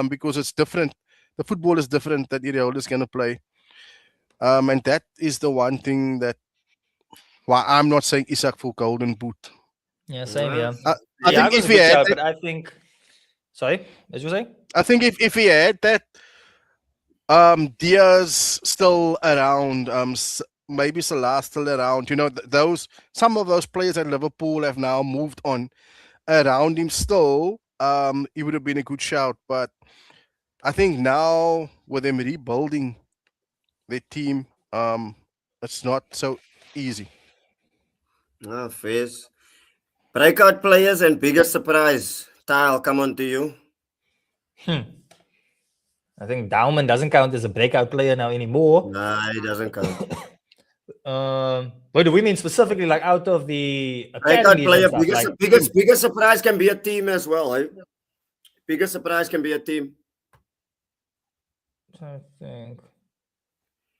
because it's different. The football is different that Iriola is going to play. And that is the one thing that why I'm not saying Isak for golden boot. Yeah, same here. I think Thiago's if a he good had shout, that, but I think. Sorry, as you were saying? I think if he had that, Diaz still around, maybe Salah still around. You know, some of those players at Liverpool have now moved on. Around him still, he would have been a good shout. But I think now with them rebuilding their team, it's not so easy. Fairs. Breakout players and biggest surprise. Ty, I'll come on to you. I think Dauman doesn't count as a breakout player now anymore. Nah, he doesn't count. What do we mean specifically, like out of the Breakout academies and player, stuff? Like, biggest surprise can be a team as well. Eh? Biggest surprise can be a team. I think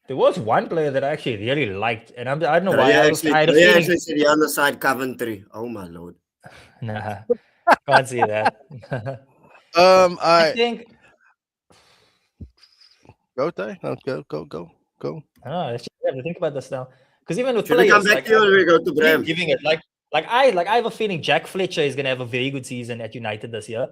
there was one player that I actually really liked, and I don't know Dre why. I had a feeling. actually said he on the side Coventry. Oh my lord. Nah, can't see that. I I think. go Ty, no, go. I have to think about this now, because even with Should we come players, back like to you or we go to keep Bram? giving it I have a feeling Jack Fletcher is gonna have a very good season at United this year.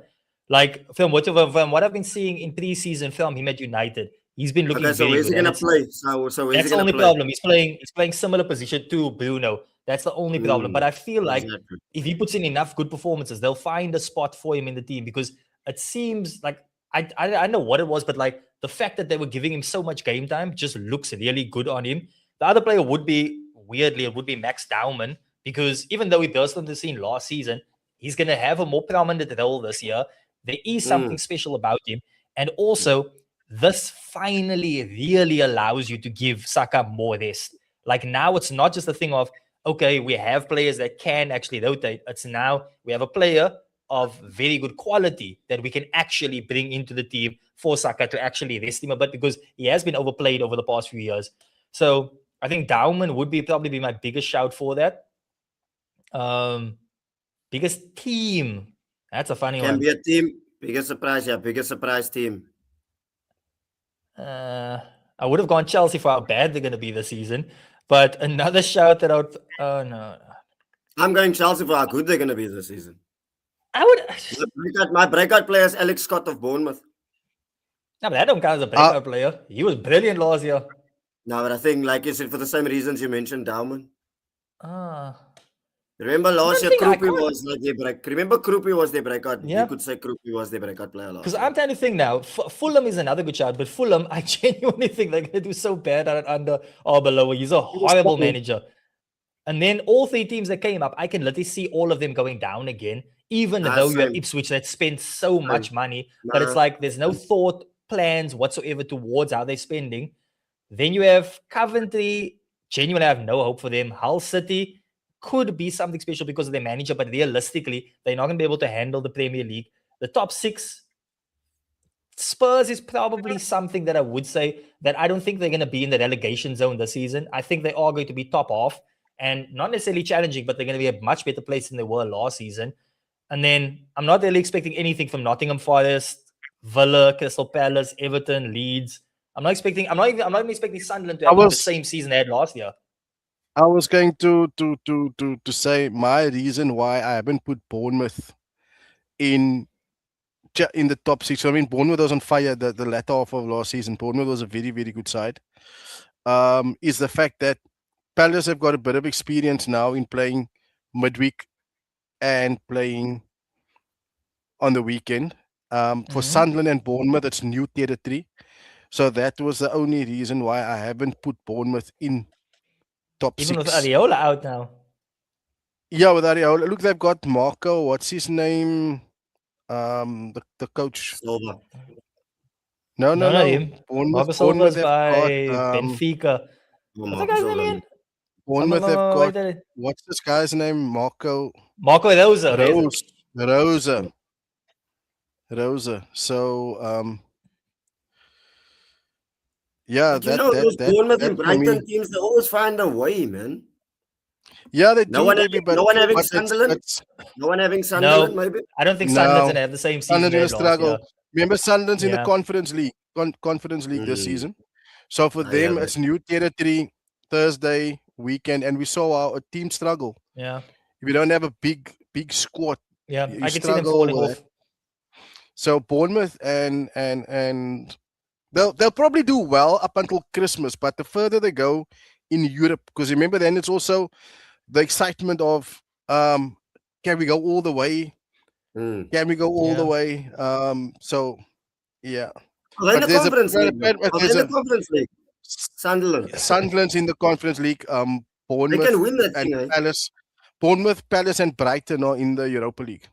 Like from what I've been seeing in preseason film him at United, he's been looking Okay, so very where's good. he gonna play? So where's he That's the gonna only play? problem. He's playing similar position to Bruno. That's the only problem. But I feel like Exactly. if he puts in enough good performances, they'll find a spot for him in the team, because it seems like I don't know what it was, but like the fact that they were giving him so much game time just looks really good on him. The other player would be Max Dauman, because even though he burst on the scene last season, he's going to have a more prominent role this year. There is something special about him. And also, this finally really allows you to give Saka more rest. Like now, it's not just a thing of, okay, we have players that can actually rotate. It's now we have a player of very good quality that we can actually bring into the team for Saka to actually rest him a bit, because he has been overplayed over the past few years. So I think Dauman would probably be my biggest shout for that. Biggest team. That's a funny Can one. be a team. Biggest surprise team. I would have gone Chelsea for how bad they're going to be this season. But another shout that out. Oh, no. I'm going Chelsea for how good they're gonna be this season. I would. My breakout player is Alex Scott of Bournemouth. No, but that don't count as a breakout player. He was brilliant last year. No, but I think, like you said, for the same reasons you mentioned, Dauman. Ah. Remember last year, think I Krupi can't- was like their break. Remember, Krupi was their breakout. Yeah. You could say Krupi was their breakout player last Because year. I'm trying to think now. Fulham is another good shout, but Fulham, I genuinely think they're going to do so bad under Arbeloa. He's a horrible manager. And then all three teams that came up, I can literally see all of them going down again, even though you have Same. Ipswich that spent so much money. But it's like there's no thought, plans whatsoever towards how they're spending. Then you have Coventry, genuinely have no hope for them. Hull City could be something special because of their manager, but realistically, they're not going to be able to handle the Premier League. The top six, Spurs is probably something that I would say that I don't think they're going to be in the relegation zone this season. I think they are going to be top off and not necessarily challenging, but they're going to be a much better place than they were last season. And then I'm not really expecting anything from Nottingham Forest, Villa, Crystal Palace, Everton, Leeds. I'm not even expecting Sunderland to I have the was same season they had last year. I was going to say my reason why I haven't put Bournemouth in in the top six. So, I mean, Bournemouth was on fire the latter half of last season. Bournemouth was a very, very good side. Is the fact that Palace have got a bit of experience now in playing midweek and playing on the weekend. For Sunderland and Bournemouth, it's new territory. So that was the only reason why I haven't put Bournemouth in top Even with six. Areola out now. Yeah, with Ariola. Look, they've got Marco. What's his name? The coach. Silva. No. Not him. Bournemouth. Marco Silva's Have by got Benfica. Oh, What's that Marcus guy's name Silva. again? Bournemouth have No, got. wait, What's this guy's name? Marco Marco Rosa. There it is. Rosa. So yeah, But you know, those that Bournemouth and for me. Brighton teams, they always find a way, man. Yeah, they No do, one, baby. But no one having but Sunderland. it's No one having Sunderland, No, maybe. I don't think Sunderland's no. going to have the same season Sunderland they in a had last struggle. year. Remember, Sunderland's in the Yeah. Conference League. Conference League this season. So for Yeah, them, but- it's new territory. Thursday weekend, and we saw our team struggle. Yeah. If you don't have a big squad, Yeah. you I can see them struggle falling with off. it. So Bournemouth and they'll probably do well up until Christmas, but the further they go in Europe, because remember, then it's also the excitement of can we go all the way? Can we go all the Yeah. way? So yeah. Are they in But the there's a Conference League? but Are they there's in the a Conference League? Sunderland. Sunderland's in the Conference League. They Bournemouth can win that and thing, eh? Palace. Bournemouth, Palace, and Brighton are in the Europa League.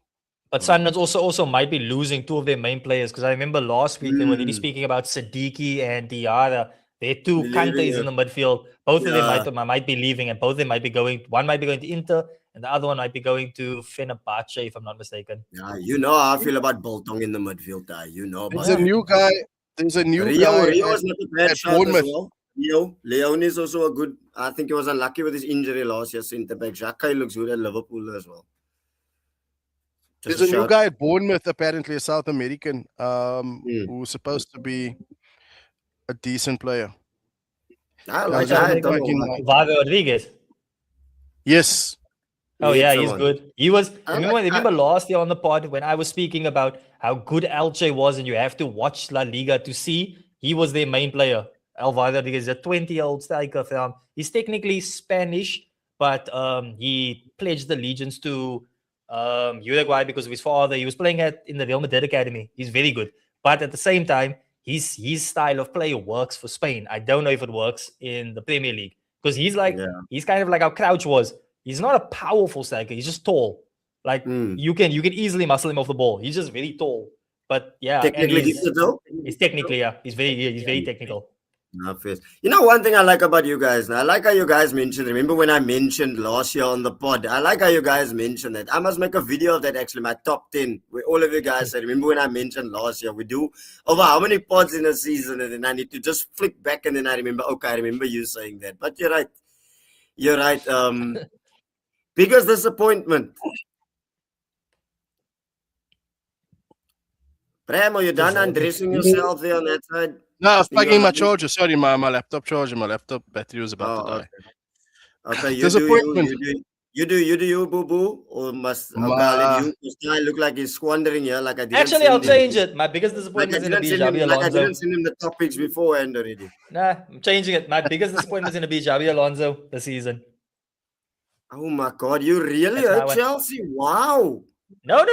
But Sunderland also might be losing two of their main players because I remember last week they were really speaking about Siddiqui and Diarra. They're two Leaving, cantes yeah. in the midfield. Both of them Yeah. might be leaving, and both of them might be going. One might be going to Inter, and the other one might be going to Fenerbahce, if I'm not mistaken. Yeah, you know how I feel about Boltong in the midfield. You know about There's a that. new guy. There's a new Rio guy is not a bad at shot as Bournemouth. well. Leon is also a good. I think he was unlucky with his injury last year. Centre back Xhaka looks good at Liverpool as well. Just There's a new shout. guy at Bournemouth, apparently a South American, Mm. who's supposed to be a decent player. I I like was just that. I looking don't back in know. my- Vago Rodriguez. Yes. Oh He's yeah, the he's one. good. He was. I Remember last year on the pod when I was speaking about how good Elche was, and you have to watch La Liga to see. He was their main player. Alvaro Rodriguez, a 20-year-old striker from. He's technically Spanish, but he pledged allegiance to Uruguay because of his father. He was playing in the Real Madrid academy. He's very good, but at the same time, his style of play works for Spain. I don't know if it works in the Premier League because he's kind of like how Crouch was. He's not a powerful striker. He's just tall. Like you can easily muscle him off the ball. He's just very tall. But yeah, Technically and gifted though. he's technically he's very technical. No, face. You know one thing I like about you guys. I like how you guys mentioned. Remember when I mentioned last year on the pod? I like how you guys mentioned that. I must make a video of that. Actually, my top 10. Where all of you guys said. Remember when I mentioned last year? We do over how many pods in a season, and then I need to just flick back, and then I remember. Okay, I remember you saying that. But you're right. You're right. Biggest disappointment. Bram, are you done undressing yourself there on that side? No, I was plugging my You're- charger. Sorry, my laptop charger. My laptop battery was about to die. Okay, you Disappointment. you do you, boo boo, or must okay, I'll let you? This guy look like he's squandering here. Like I didn't. Actually, send I'll him- change it. My biggest Like I disappointment is going to didn't be send him. Xabi Like I Alonso. didn't send him the topics beforehand already. Nah, I'm changing it. My biggest disappointment is going to be Xabi Alonso this season. Oh my God, you really That's my hurt one. Chelsea? Wow. No.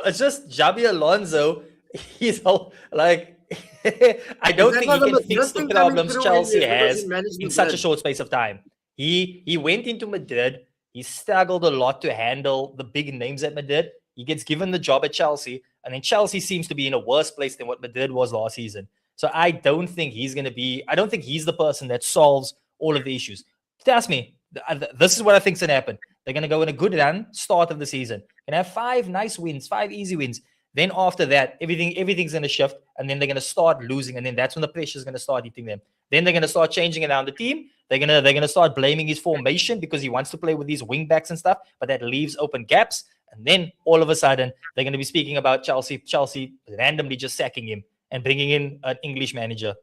It's just Xabi Alonso. He's all like, I don't that think not he a can fix Madrid the thing coming problems through Chelsea in because has he managed in such a Madrid? short space of time. He went into Madrid. He struggled a lot to handle the big names at Madrid. He gets given the job at Chelsea, and then Chelsea seems to be in a worse place than what Madrid was last season. So I don't think he's going to be. I don't think he's the person that solves all of the issues. If you ask me, this is what I think is going to happen. They're going to go in a good run, start of the season. Going to have 5 nice wins, 5 easy wins. Then after that, everything's going to shift, and then they're going to start losing, and then that's when the pressure is going to start hitting them. Then they're going to start changing around the team. They're gonna start blaming his formation because he wants to play with these wing backs and stuff, but that leaves open gaps. And then all of a sudden, they're going to be speaking about Chelsea randomly just sacking him and bringing in an English manager.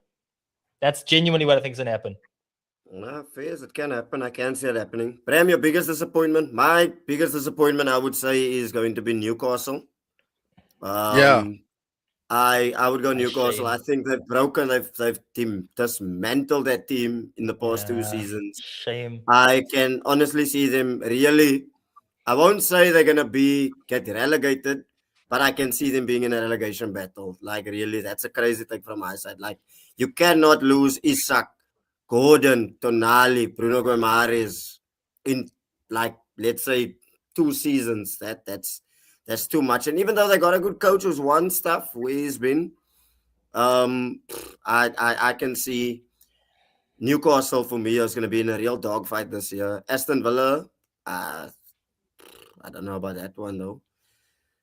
That's genuinely what I think is going to happen. Nah, fairs, it can happen. I can see it happening. Bram, your biggest disappointment? My biggest disappointment, I would say, is going to be Newcastle. Yeah, I would go A Newcastle. I shame. think they've dismantled that team in the past 2 seasons. Shame. I can honestly see them really. I won't say they're gonna get relegated, but I can see them being in a relegation battle. Like really, that's a crazy thing from my side. Like you cannot lose Isak, Gordon, Tonali, Bruno Guimaraes in like let's say 2 seasons. That's too much. And even though they got a good coach who's won stuff where he's been, I can see Newcastle for me is going to be in a real dogfight this year. Aston Villa, I don't know about that one though.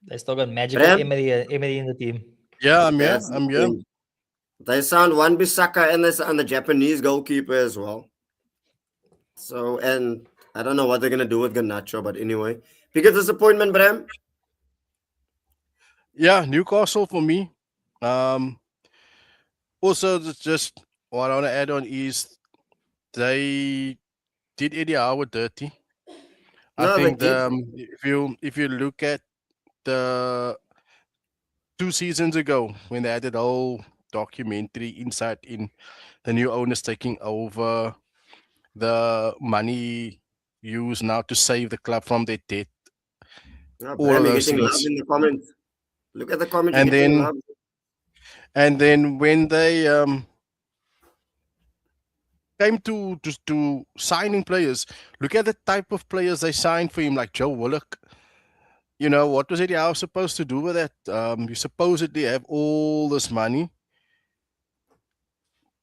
They still got magical Bram, Emery in the team. yeah, I'm here. that's the I'm here. thing. They sound one Bissaka and the Japanese goalkeeper as well. So and I don't know what they're gonna do with Garnacho, but anyway, biggest disappointment, Bram. Yeah, Newcastle for me. Um, Also, just what I want to add on is they did Eddie Howe dirty. I No, they think did. if you look at the 2 seasons ago when they had that whole documentary Insight in the new owners taking over, the money used now to save the club from their debt, No, all Bram, of you're those getting love things. in the comments. Look at the comments, you're And getting then love. when they came to signing players, look at the type of players they signed for him, like Joe Willock. What was Eddie Howe supposed to do with that? You supposedly have all this money,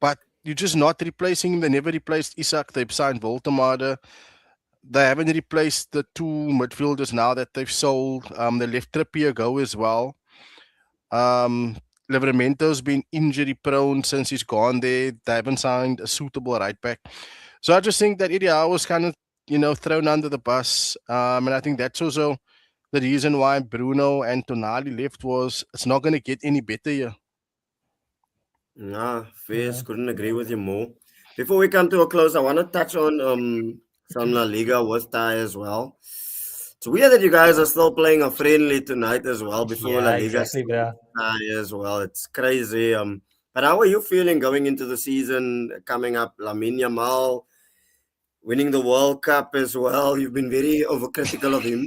but you're just not replacing him. They never replaced Isak. They've signed Voltemade. They haven't replaced the 2 midfielders now that they've sold. They let Trippier go as well. Um, Livramento's been injury prone since he's gone there. They haven't signed a suitable right back. So I just think that Eddie Howe was kind of, thrown under the bus. And I think that's also the reason why Bruno and Tonali left was it's not going to get any better here. Nah, Fierce, Yeah. couldn't agree with you more. Before we come to a close, I want to touch on some La Liga with Thai as well. It's weird that you guys are still playing a friendly tonight as well before La Yeah, Liga exactly, starts bro. Thai as well. It's crazy. But how are you feeling going into the season coming up? Lamine Yamal winning the World Cup as well. You've been very overcritical of him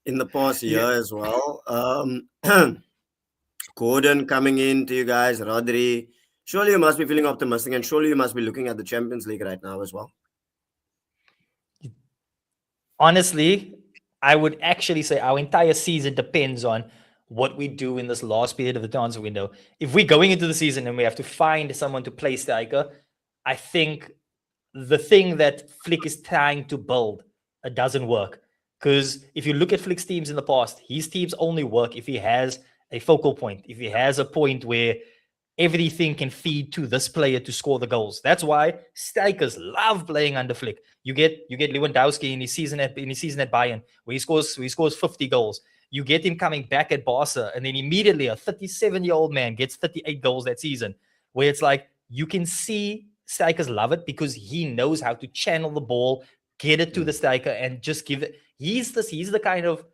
in the past Yeah, year as well. Gordon coming in to you guys, Rodri. Surely you must be feeling optimistic, and surely you must be looking at the Champions League right now as well. Honestly, I would actually say our entire season depends on what we do in this last period of the transfer window. If we're going into the season and we have to find someone to play striker, I think the thing that Flick is trying to build doesn't work. Because if you look at Flick's teams in the past, his teams only work if he has a focal point, if he has a point where everything can feed to this player to score the goals. That's why strikers love playing under Flick. You get Lewandowski in his season at Bayern, where he scores 50 goals. You get him coming back at Barca, and then immediately a 37-year-old man gets 38 goals that season. Where it's like you can see strikers love it because he knows how to channel the ball, get it to the striker, and just give it. He's the kind of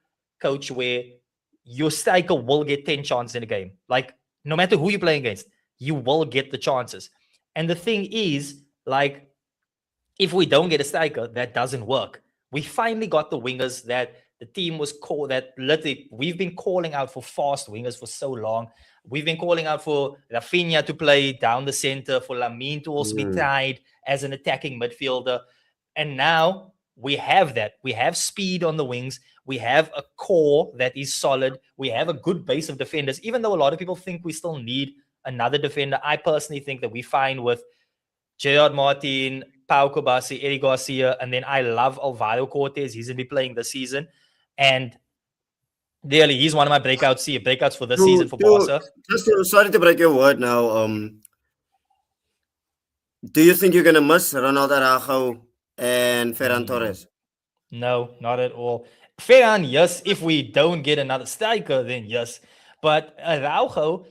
coach where your striker will get 10 chances in a game. Like no matter who you're playing against, you will get the chances. And the thing is, like, if we don't get a striker, that doesn't work. We finally got the wingers that the team was called, that literally we've been calling out for fast wingers for so long. We've been calling out for Rafinha to play down the center, for Lamine to also be Mm. tried as an attacking midfielder. And now we have that. We have speed on the wings. We have a core that is solid. We have a good base of defenders, even though a lot of people think we still need another defender. I personally think that we find with Gerard Martin, Pau Kobasi, Eddie Garcia, and then I love Alvaro Cortez. He's going to be playing this season. And really, he's one of my breakouts for this season for Barca. Sorry to break your word now. Do you think you're gonna miss Ronaldo Araujo and Ferran Torres? No, not at all. Ferran, yes. If we don't get another striker, then yes. But Araujo,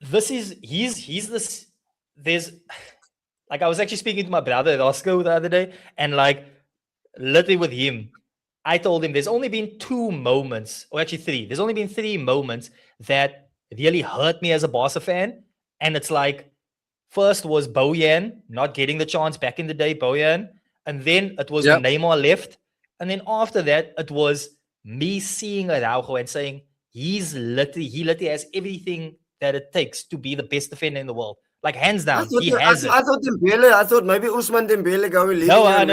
he's this. There's like I was actually speaking to my brother Roscoe the other day, and like literally with him, I told him there's only been 2 moments, or actually 3. There's only been 3 moments that really hurt me as a Barca fan, and it's like first was Bojan not getting the chance back in the day, Bojan. And then it was when Neymar left. And then after that, it was me seeing Araujo and saying, he literally has everything that it takes to be the best defender in the world. Like, hands down, he has it. I thought Dembele, I thought maybe Ousmane Dembele going leaving. No, I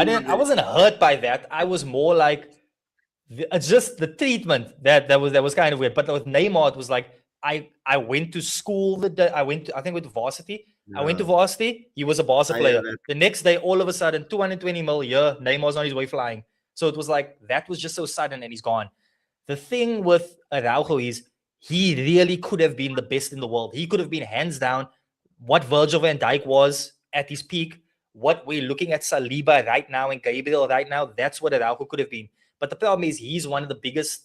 didn't. I wasn't hurt by that. I was more like, just the treatment that was kind of weird. But with Neymar, it was like, I went to school I went to varsity. I went to varsity. He was a Barca player. The next day, all of a sudden, 220 mil a year, Neymar's on his way flying. So it was like, that was just so sudden and he's gone. The thing with Araujo is he really could have been the best in the world. He could have been hands down what Virgil van Dijk was at his peak, what we're looking at Saliba right now and Gabriel right now. That's what Araujo could have been. But the problem is he's one of the biggest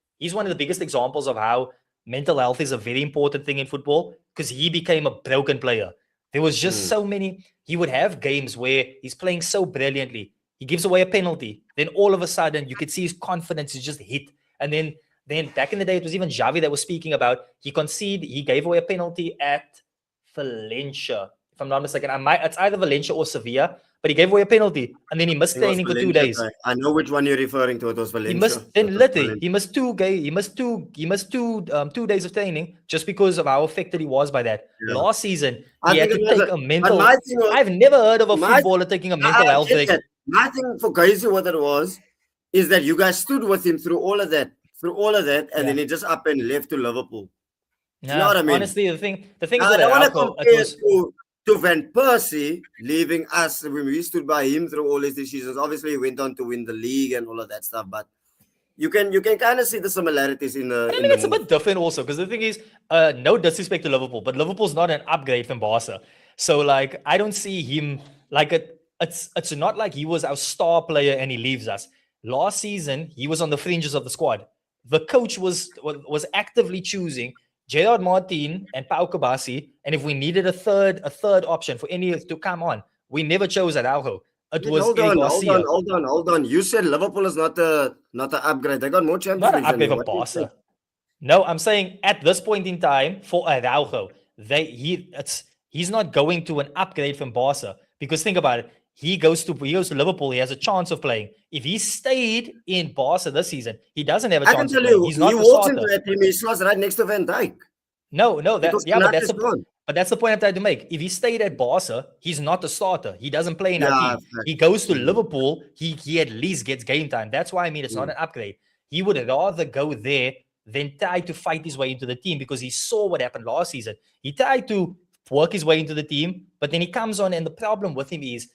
examples of how mental health is a very important thing in football, because he became a broken player. There was just so many. He would have games where he's playing so brilliantly. He gives away a penalty. Then all of a sudden, you could see his confidence is just hit. And then back in the day, it was even Xavi that was speaking about he gave away a penalty at Valencia, if I'm not mistaken. It's either Valencia or Sevilla, but he gave away a penalty and then he missed training for 2 days. I know which one you're referring to. It was Valencia. He missed 2 days of training just because of how affected he was by that. Yeah. Last season, he had to take a mental. I've never heard of a footballer taking a mental health break. My thing for Gaisi, what it was, is that you guys stood with him through all of that, and then he just up and left to Liverpool. You know what I mean? Honestly, the thing is that I don't want to compare to Van Persie leaving us when we stood by him through all his decisions. Obviously, he went on to win the league and all of that stuff, but you can kind of see the similarities in the. I think it's a bit different also, because the thing is, no disrespect to Liverpool, but Liverpool's not an upgrade from Barca. So like, I don't see him like it's not like he was our star player and he leaves us. Last season, he was on the fringes of the squad. The coach was actively choosing Gerard Martin and Pau Kobasi, and if we needed a third option for any to come on, we never chose Araujo. It was Hold on. You said Liverpool is not an upgrade. They got more Champions League. Not an upgrade for Barca. No, I'm saying at this point in time for Araujo, he's not going to an upgrade from Barca, because think about it. He goes to Liverpool. He has a chance of playing. If he stayed in Barca this season, he doesn't have a chance of playing. He's not the starter. He walks into that team. He slots right next to Van Dijk. But that's the point I'm trying to make. If he stayed at Barca, he's not the starter. He doesn't play in our team. He goes to Liverpool. He at least gets game time. That's why I mean it's not an upgrade. He would rather go there than try to fight his way into the team, because he saw what happened last season. He tried to work his way into the team, but then he comes on, and the problem with him is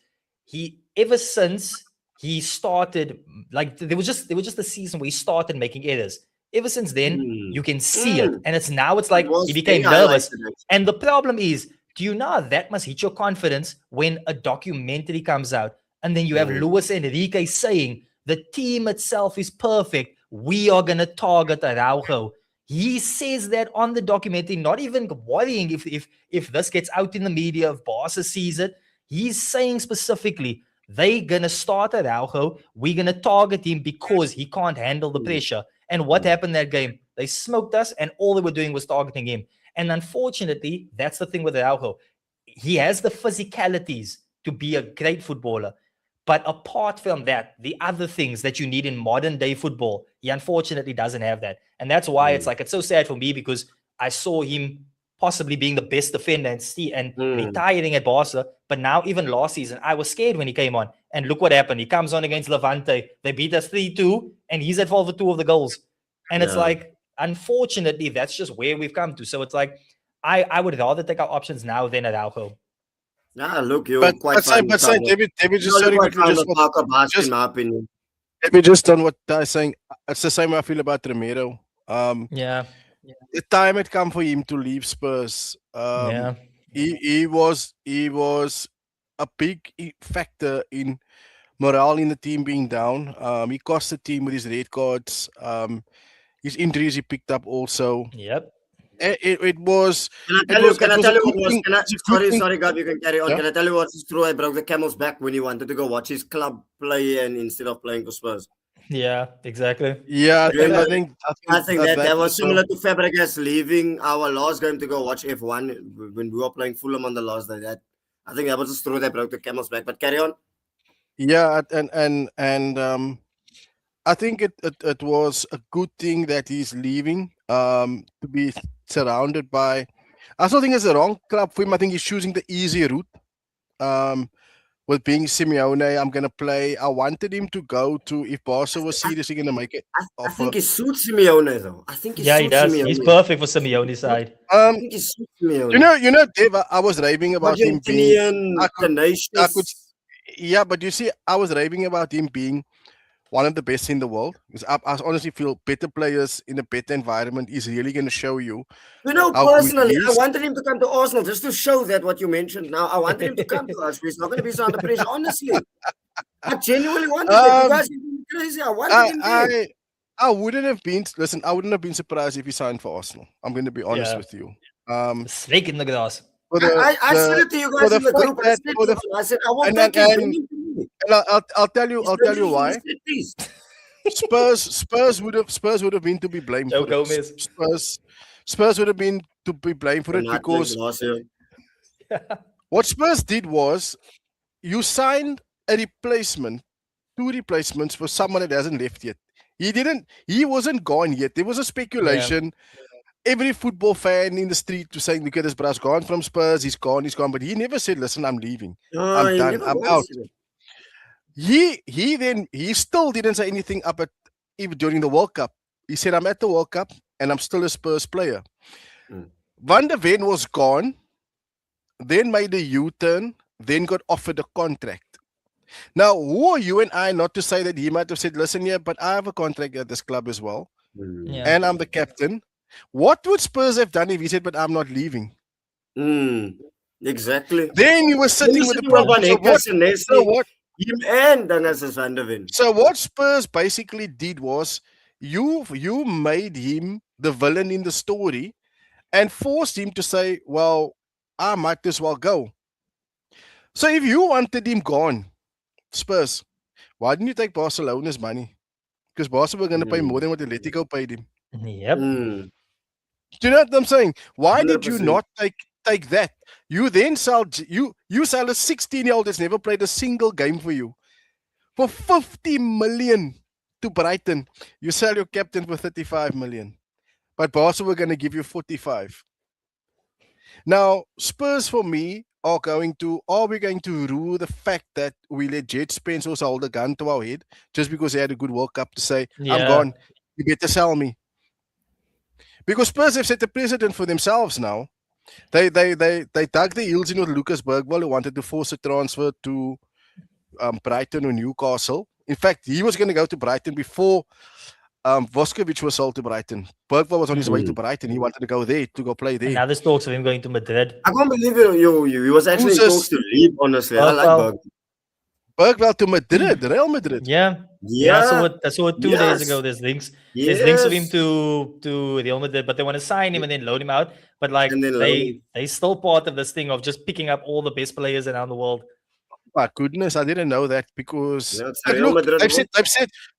ever since he started, like there was just a season where he started making errors. Ever since then, you can see it. And it's like he became nervous. And the problem is, do you know that must hit your confidence when a documentary comes out and then you have Luis Enrique saying the team itself is perfect. We are going to target Araujo. He says that on the documentary, not even worrying if this gets out in the media, if Barca sees it. He's saying specifically, they're going to start Araujo. We're going to target him because he can't handle the pressure. And what happened that game? They smoked us, and all they were doing was targeting him. And unfortunately, that's the thing with Araujo. He has the physicalities to be a great footballer. But apart from that, the other things that you need in modern day football, he unfortunately doesn't have that. And that's why it's so sad for me, because I saw him possibly being the best defender and retiring at Barca. But now, even last season, I was scared when he came on. And look what happened. He comes on against Levante. They beat us 3-2, and he's at fault for 2 of the goals. And it's like, unfortunately, that's just where we've come to. So it's like, I would rather take our options now than Araujo. Yeah, look, you're quite fine with But say, cover. David, just You're sorry, quite quickly, fine with Parker Bast, in just my opinion. let me just done what I saying. It's the same way I feel about Romero. Yeah. The time had come for him to leave Spurs. Yeah. He was a big factor in morale in the team being down. He cost the team with his red cards. His injuries he picked up also. Yep. It was Can I it tell you? was Can it I was tell a you good what was? thing. Can I? It's a good Sorry, thing. sorry, God, you can carry on. Yeah. Can I tell you what's true? I broke the camel's back when he wanted to go watch his club play, and instead of playing for Spurs. Yeah. Exactly. Yeah, Remember, I I think think that that that was also. similar to Fabregas leaving our last game to go watch F1 when we were playing Fulham on the last day. That I think that was a straw that broke the camel's back. But carry on. Yeah, and I think it was a good thing that he's leaving. To be surrounded by. I still think it's the wrong club for him. I think he's choosing the easy route. Um, with being Simeone, I'm gonna play. I wanted him to go to if Barca was I, seriously gonna make it I offer. think he suits Simeone though. I think he Yeah, he suits does. He's Simeone. perfect for Simeone's side. I Um, think he suits Simeone. Dave, I was raving about him being. I Argentinian, could, I could, tenacious. yeah, but you see, I was raving about him being one of the best in the world. Because I honestly feel better players in a better environment is really going to show you You know, how good he personally, I is. wanted him to come to Arsenal just to show that what you mentioned now. I wanted him to come to us. He's not going to be so under pressure. Honestly, I genuinely wanted that. You Um, guys are crazy. I wanted I, him there. I, I wouldn't have been. Listen, I wouldn't have been surprised if he signed for Arsenal. I'm going to be honest Yeah. with you. Um, Snake in the grass. for I said it to you for guys the in the fact group. I that said, for the listen, I said, I will and take him. Bring and, him to me. and He's I'll going tell to you be in the why. set piece. Spurs would have been to be blamed Joe for it. Gomez. Spurs would have been to be blamed for The it nightmares because last year. what Spurs did was you signed a replacement, two replacements for someone that hasn't left yet. He wasn't gone yet. There was a Yeah. speculation. Every football fan in the street was saying, look at this brass gone from Spurs, he's gone. But he never said, listen, I'm leaving. Oh, I'm he done. never I'm out. was. He still didn't say anything up at even during the World Cup. He said, I'm at the World Cup and I'm still a Spurs player. Mm. Van de Ven was gone, then made a U-turn, then got offered a contract. Now, who are you and I not to say that he might have said, listen here, but I have a contract at this club as well, Mm. Yeah. and I'm the captain. What would Spurs have done if he said, but I'm not leaving? Mm. Exactly. Then you were Then you're sitting with the sitting with problem. Van Hekkers and So Nessie, what? him and Dangas Van der Ven. So what Spurs basically did was you made him the villain in the story and forced him to say, well, I might as well go. So if you wanted him gone, Spurs, why didn't you take Barcelona's money? Because Barcelona were going to pay more than what Atletico paid him. Yep. Mm. Do you know what I'm saying? Why did you 100%. not take that? You then sell you sell a 16-year-old that's never played a single game for you for 50 million to Brighton. You sell your captain for 35 million. But Barca were going to give you 45. Now, Spurs for me are we going to rule the fact that we let Jet Spence also hold a gun to our head just because he had a good World Cup to say, I'm Yeah. gone. You better sell me. Because Spurs have set the precedent for themselves now. They dug their heels in with Lucas Bergwall, who wanted to force a transfer to Brighton or Newcastle. In fact, he was going to go to Brighton before Voskovic was sold to Brighton. Bergwall was on his way to Brighton. He wanted to go there to go play And there. now there's talks of him going to Madrid. I can't believe you. He was actually in Who's talks to leave, honestly. I like Bergwall. Berg. Bergwall to Madrid, Real Madrid. Yeah. Yeah. Yeah. I saw it 2 days ago. Yes. There's links. There's links of him Yes. to Real Madrid, but they want to sign him and then loan him out. But like And then they still part of this thing of just picking up all the best players around the world. My goodness, I didn't know that because yeah, it's but Real look, Madrid.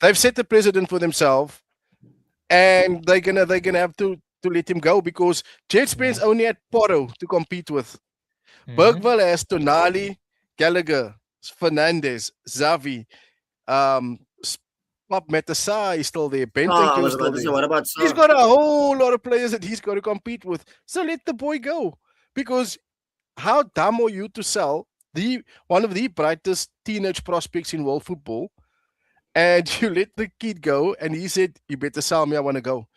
they've set the precedent for themselves, and they're gonna have to let him go because Jet Spence only had Porro to compete with. Mhm. Bergwall has Tonali, Gallagher, Fernandez, Xavi, Pop Metasa is still there, I Bentancur was is about still to say, there. what about He's Sa? got a whole lot of players that he's got to compete with. So let the boy go. Because how dumb are you to sell one of the brightest teenage prospects in world football, and you let the kid go, and he said, "You better sell me. I want to go."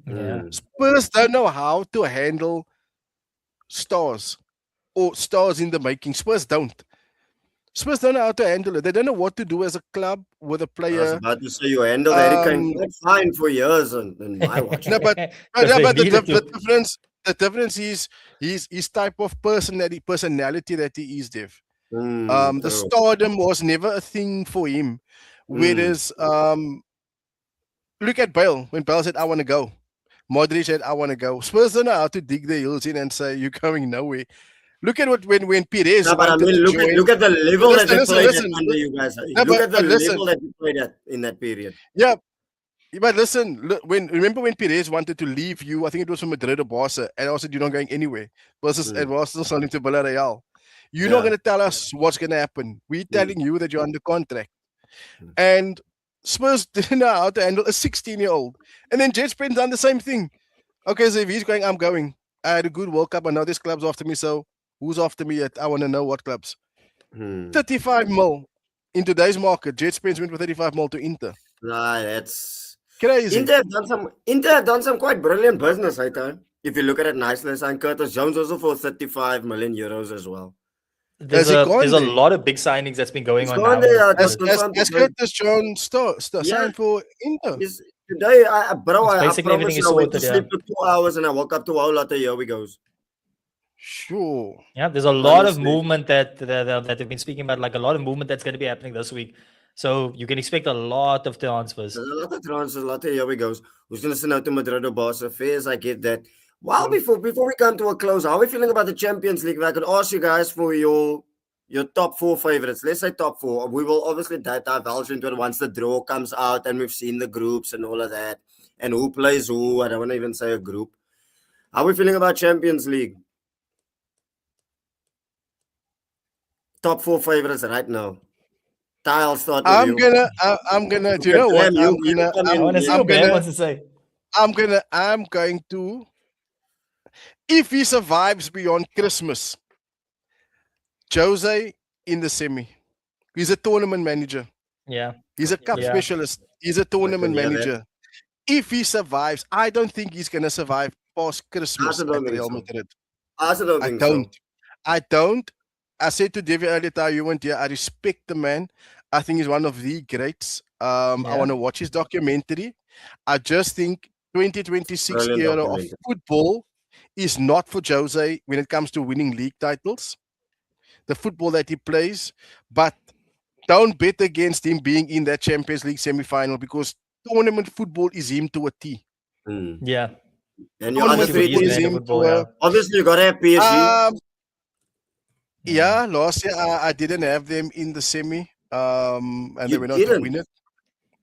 Yeah. Spurs don't know how to handle stars. or stars in the making. Spurs don't. Spurs don't know how to handle it. They don't know what to do as a club with a I was player. about to say you handled Harry Kane Um, quite fine for years in my watch. no, but Because they but needed the to. difference is his type of personality that he is, Dev. The True. stardom was never a thing for him. Mm. Whereas, look at Bale. When Bale said, "I want to go," Modric said, "I want to go." Spurs don't know how to dig their heels in and say, "You're going nowhere." Look at what when Perez No, but I wanted mean, to join. look at the level that Listen, they listen, played at listen. under you guys. No, Look at the but listen. level that you played at in that period. Yeah, but listen. Remember when Perez wanted to leave you? I think it was from Madrid or Barca, and also you're not going anywhere. Versus Mm. and Arsenal selling to Villarreal. You're not Yeah. going to tell us what's going to happen. We're Mm. telling you that you're under contract. Mm. And Spurs didn't know how to handle a 16-year-old. And then Jet Sprint's done the same thing. Okay, so if he's going, I'm going. I had a good World Cup. I know this club's after me, so who's after me yet? I want to know what clubs. Mm. 35 mil in today's market. Jet Sprint's went for 35 mil to Inter. Nah, that's Crazy. Inter have done some quite brilliant business, I think. If you look at it nicely, and Curtis Jones also for 35 million euros as well. Has he gone There's a there? lot of big signings that's been going He's on gone now. there. Has, Just has, confirmed has today. Curtis Jones Yeah. signed for Inter? Today, bro, It's I basically promise everything you, is I went to sorted, sleep for 2 hours and I woke up to a whole lot of here we goes. Sure. Yeah, there's a lot of Honestly. movement that they've been speaking about, like a lot of movement that's going to be happening this week. So you can expect a lot of transfers. There's a lot of transfers, a lot of here we goes. Who's going to send out to Madrid or Barca? Fairs, I get that. Well, before we come to a close, how are we feeling about the Champions League? If I could ask you guys for your top four favorites. Let's say top four. We will obviously divulge into it once the draw comes out and we've seen the groups and all of that. And who plays who. I don't want to even say a group. How are we feeling about Champions League? Top four favorites right now. Ty, I'll start with I'm you. gonna. Do you know what? Bam, you come I in. want to see I'm what Bam gonna- wants to say. I'm going to. If he survives beyond Christmas, Jose in the semi. He's a tournament manager. Yeah. He's a cup Yeah. specialist. He's a tournament hear that. manager. If he survives, I don't think he's going to survive past Christmas don't at think Real so. Madrid. I also don't I think don't. so. I don't. I said to David earlier, "Ty, you weren't here. I respect the man. I think he's one of the greats. I Yeah. want to watch his documentary. I just think 2026 Brilliant era of documentary. football is not for Jose when it comes to winning league titles. The football that he plays, but don't bet against him being in that Champions League semi-final because tournament football is him to a T. Hmm. Yeah. And your other Tournament three football He's is man of him football, to yeah. a obviously you gotta have PSG. Yeah, last year I didn't have them in the semi. And they You went on to didn't? win it.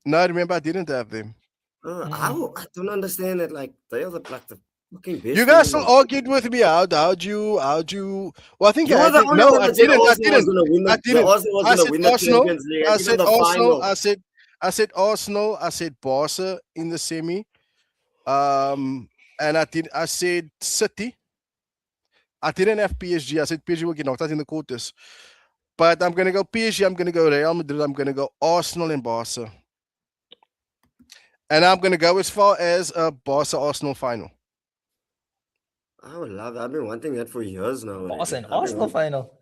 No, I remember I didn't have them. I don't understand it. Like they are the fucking best. You guys still argued with me. How'd you? Well, I think You I were the think only no, one I that said didn't. I Arsenal was didn't. gonna win I the didn't. Arsenal was I gonna said win the Arsenal. Champions League I and said even the Arsenal. final. I said Arsenal. I said Barca in the semi. And I said City. I didn't have PSG. I said PSG will get knocked out in the quarters. But I'm gonna go PSG. I'm gonna go Real Madrid. I'm gonna go Arsenal and Barca. And I'm gonna go as far as a Barca Arsenal final. I would love that. I've been wanting that for years now. already. Boston, I've been Arsenal wanting- final.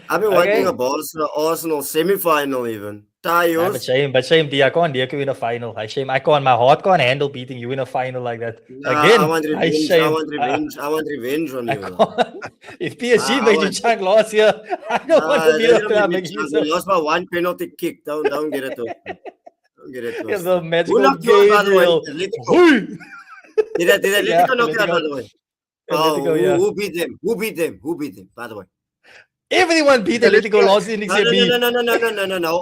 I've been Okay. wanting a Barca Arsenal semi-final even. Ty, Nah, yours? but shame, D. I can't dare you in a final. I shame. My heart can't handle beating you in a final like that. Nah, Again, I want revenge. I shame. want revenge. I want revenge on I you. can't. If PSG I made you want- chunk last year, I don't want to be They're a gonna club make making me you chance. We so. lost by one penalty kick. Don't get it twisted. Don't get it Yeah, twisted. the magical knocked you out, by the way? Gabriel. Atletico. Hui! Did Atletico Yeah, knock you out, by Atletico. the way? Atletico, yeah. Who beat them? Who beat them? Who beat them? By the way. Everyone beat Atletico last year except me. No.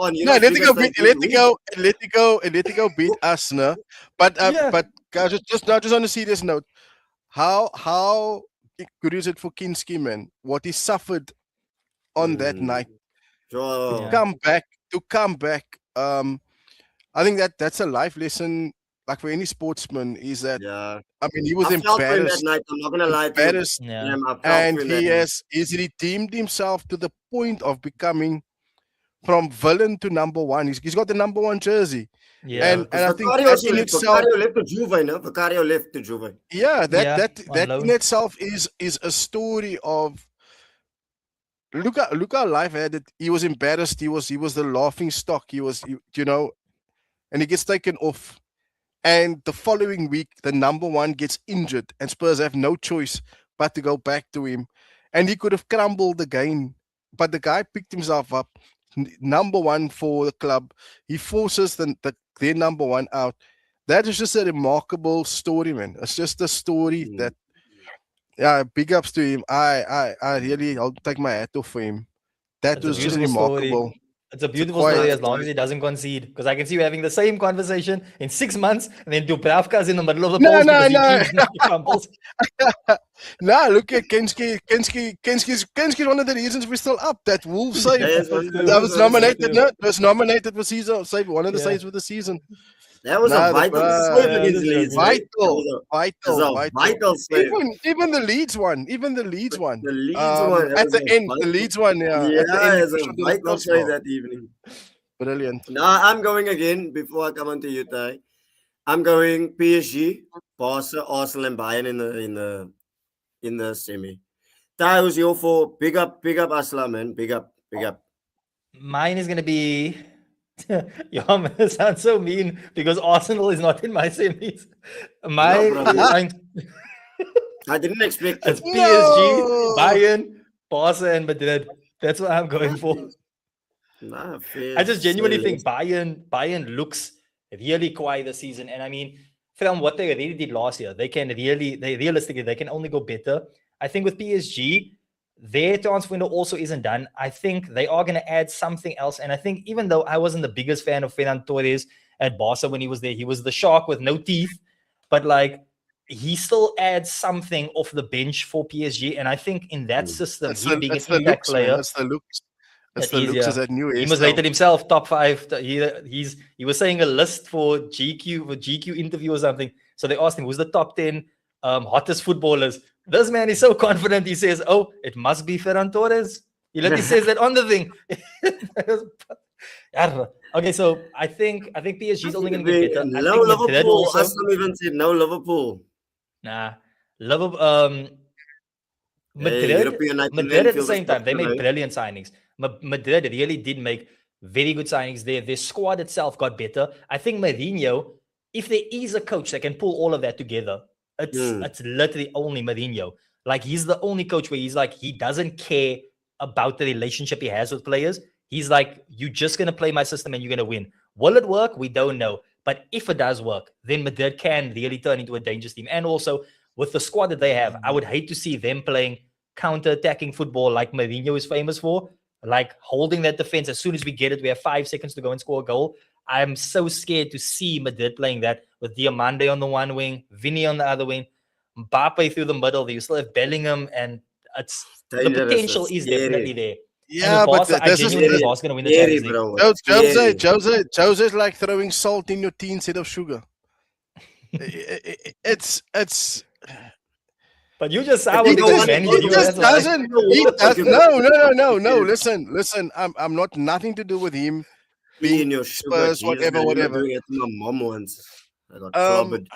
On you No, know, Atletico beat who? Atletico beat us, no. But Yeah. but guys, just on a serious note, how good is it for Kinski, man? What he suffered on that night Sure. Yeah. to come back. I think that's a life lesson, like for any sportsman, is that Yeah. I mean he was I felt for him that embarrassed, night. I'm not gonna lie to you. embarrassed, Yeah. I felt and for him that he night. he's redeemed himself to the point of becoming from villain to number one. He's got the number one jersey. Yeah. And I think Vicario that also in left. itself, Vicario left to Juve, no? Vicario left to Oh, Juve. yeah, Yeah, that on in loan. itself is a story of look how life had it. He was embarrassed. He was the laughing stock. And he gets taken off. And the following week, the number one gets injured, and Spurs have no choice but to go back to him. And he could have crumbled again, but the guy picked himself up. Number one for the club, he forces their number one out. That is just a remarkable story, man. It's just a story Mm. that, yeah, big ups to him. I really, I'll take my hat off for him. That It's a was just beautiful story. remarkable. It's a It's a beautiful story quiet. as long as he doesn't concede. Because I can see you having the same conversation in 6 months, and then Dubravka's in the middle of the No, polls no, because no. he fumbles. Nah, look at Kenski. Kenski's one of the reasons we're still up. That Wolves save. That was That's true. That was one of the- nominated. No, it was nominated for season save. One of the Yeah. saves for the season. That was Nah, a vital save Yeah, against that's Leeds, joking. right? That was Vital, a vital save. Even the Leeds one. Even the Leeds one. The Leeds one, that At was the a end, the vital, Leeds one. Yeah, at the yeah, end, it's we a should do the vital crossbar. save that evening. Brilliant. Now I'm going again before I come on to you, Ty. I'm going PSG, Barca, Arsenal, and Bayern in the semi. Ty, who's your four? Big up, Aslam, man. Big up, big up. Mine is going to be. Yo, man, it sounds so mean because Arsenal is not in my semis. My, bro. I- I didn't expect it's it. PSG, No. Bayern, Barca, and Madrid. That's what I'm going for. Nah, fair. I just genuinely say think Bayern looks really quiet this season, and I mean, from what they really did last year, they realistically they can only go better. I think with PSG, their transfer window also isn't done. I think they are going to add something else, and I think even though I wasn't the biggest fan of Ferran Torres at Barca when he was there, he was the shark with no teeth, but like he still adds something off the bench for PSG, and I think in that system, him being an That's the impact looks, man. player. That's the looks. That's It the is, looks. yeah. Is that new He was hairstyle? rated himself top 5. He was saying a list for GQ interview or something. So they asked him who's the top 10 hottest footballers. This man is so confident. He says, "Oh, it must be Ferran Torres." He literally says that on the thing. I don't know. Okay, so I think PSG is only going to get better. I No think Madrid Liverpool. also. Aslam even said no Liverpool. Nah, Liverpool. Hey, European night in Madrid at the Anfield is same time, they made tonight. brilliant signings. Madrid really did make very good signings there. Their squad itself got better. I think Mourinho, if there is a coach that can pull all of that together, it's literally only Mourinho. Like he's the only coach where he's like, he doesn't care about the relationship he has with players. He's like, you're just going to play my system and you're going to win. Will it work? We don't know. But if it does work, then Madrid can really turn into a dangerous team. And also, with the squad that they have, I would hate to see them playing counter-attacking football like Mourinho is famous for, like holding that defense. As soon as we get it, we have 5 seconds to go and score a goal. I'm so scared to see Madrid playing that with Diamande on the one wing, Vinny on the other wing, Mbappe through the middle. You still have Bellingham, and it's the Dangerous, potential it's is scary. definitely there. And Yeah, with but Barca, I this is genuinely think Barca's going to win the Scary, Champions League. bro. It's scary. Jose's like throwing salt in your tea instead of sugar. It's But you just he sour because just, man, he you, just that's why. doesn't. He does, no. Listen. I'm not nothing to do with him Tea being in your sugar, Spurs, Jesus. I remember whatever. doing it to my mom once. I got Um, clobbered.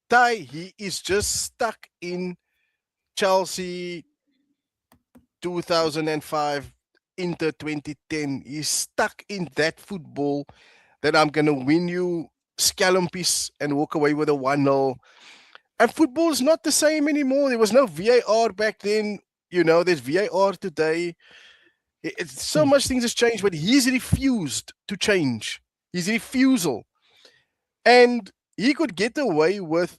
Ty, he is just stuck in Chelsea 2005 Inter 2010. He's stuck in that football that I'm gonna win you scalumpies and walk away with a 1-0. And football is not the same anymore. There was no VAR back then. There's VAR today. It's so much things has changed, but he's refused to change. His refusal. And he could get away with,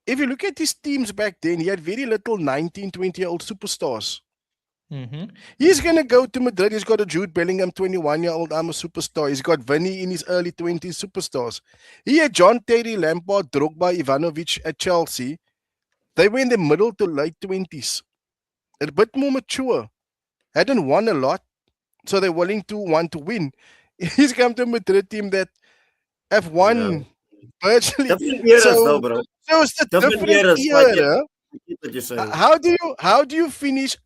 if you look at his teams back then, he had very little 19, 20-year-old superstars. Mm-hmm. He's going to go to Madrid. He's got a Jude Bellingham, 21-year-old. I'm a superstar. He's got Vinny in his early 20s, superstars. He had John Terry, Lampard, Drogba, Ivanovic at Chelsea. They were in the middle to late 20s. A bit more mature. Hadn't won a lot, so they're willing to want to win. He's come to a Madrid team that have won virtually. Different eras, though, bro. So it's a different era. I get what you're saying. How do you finish?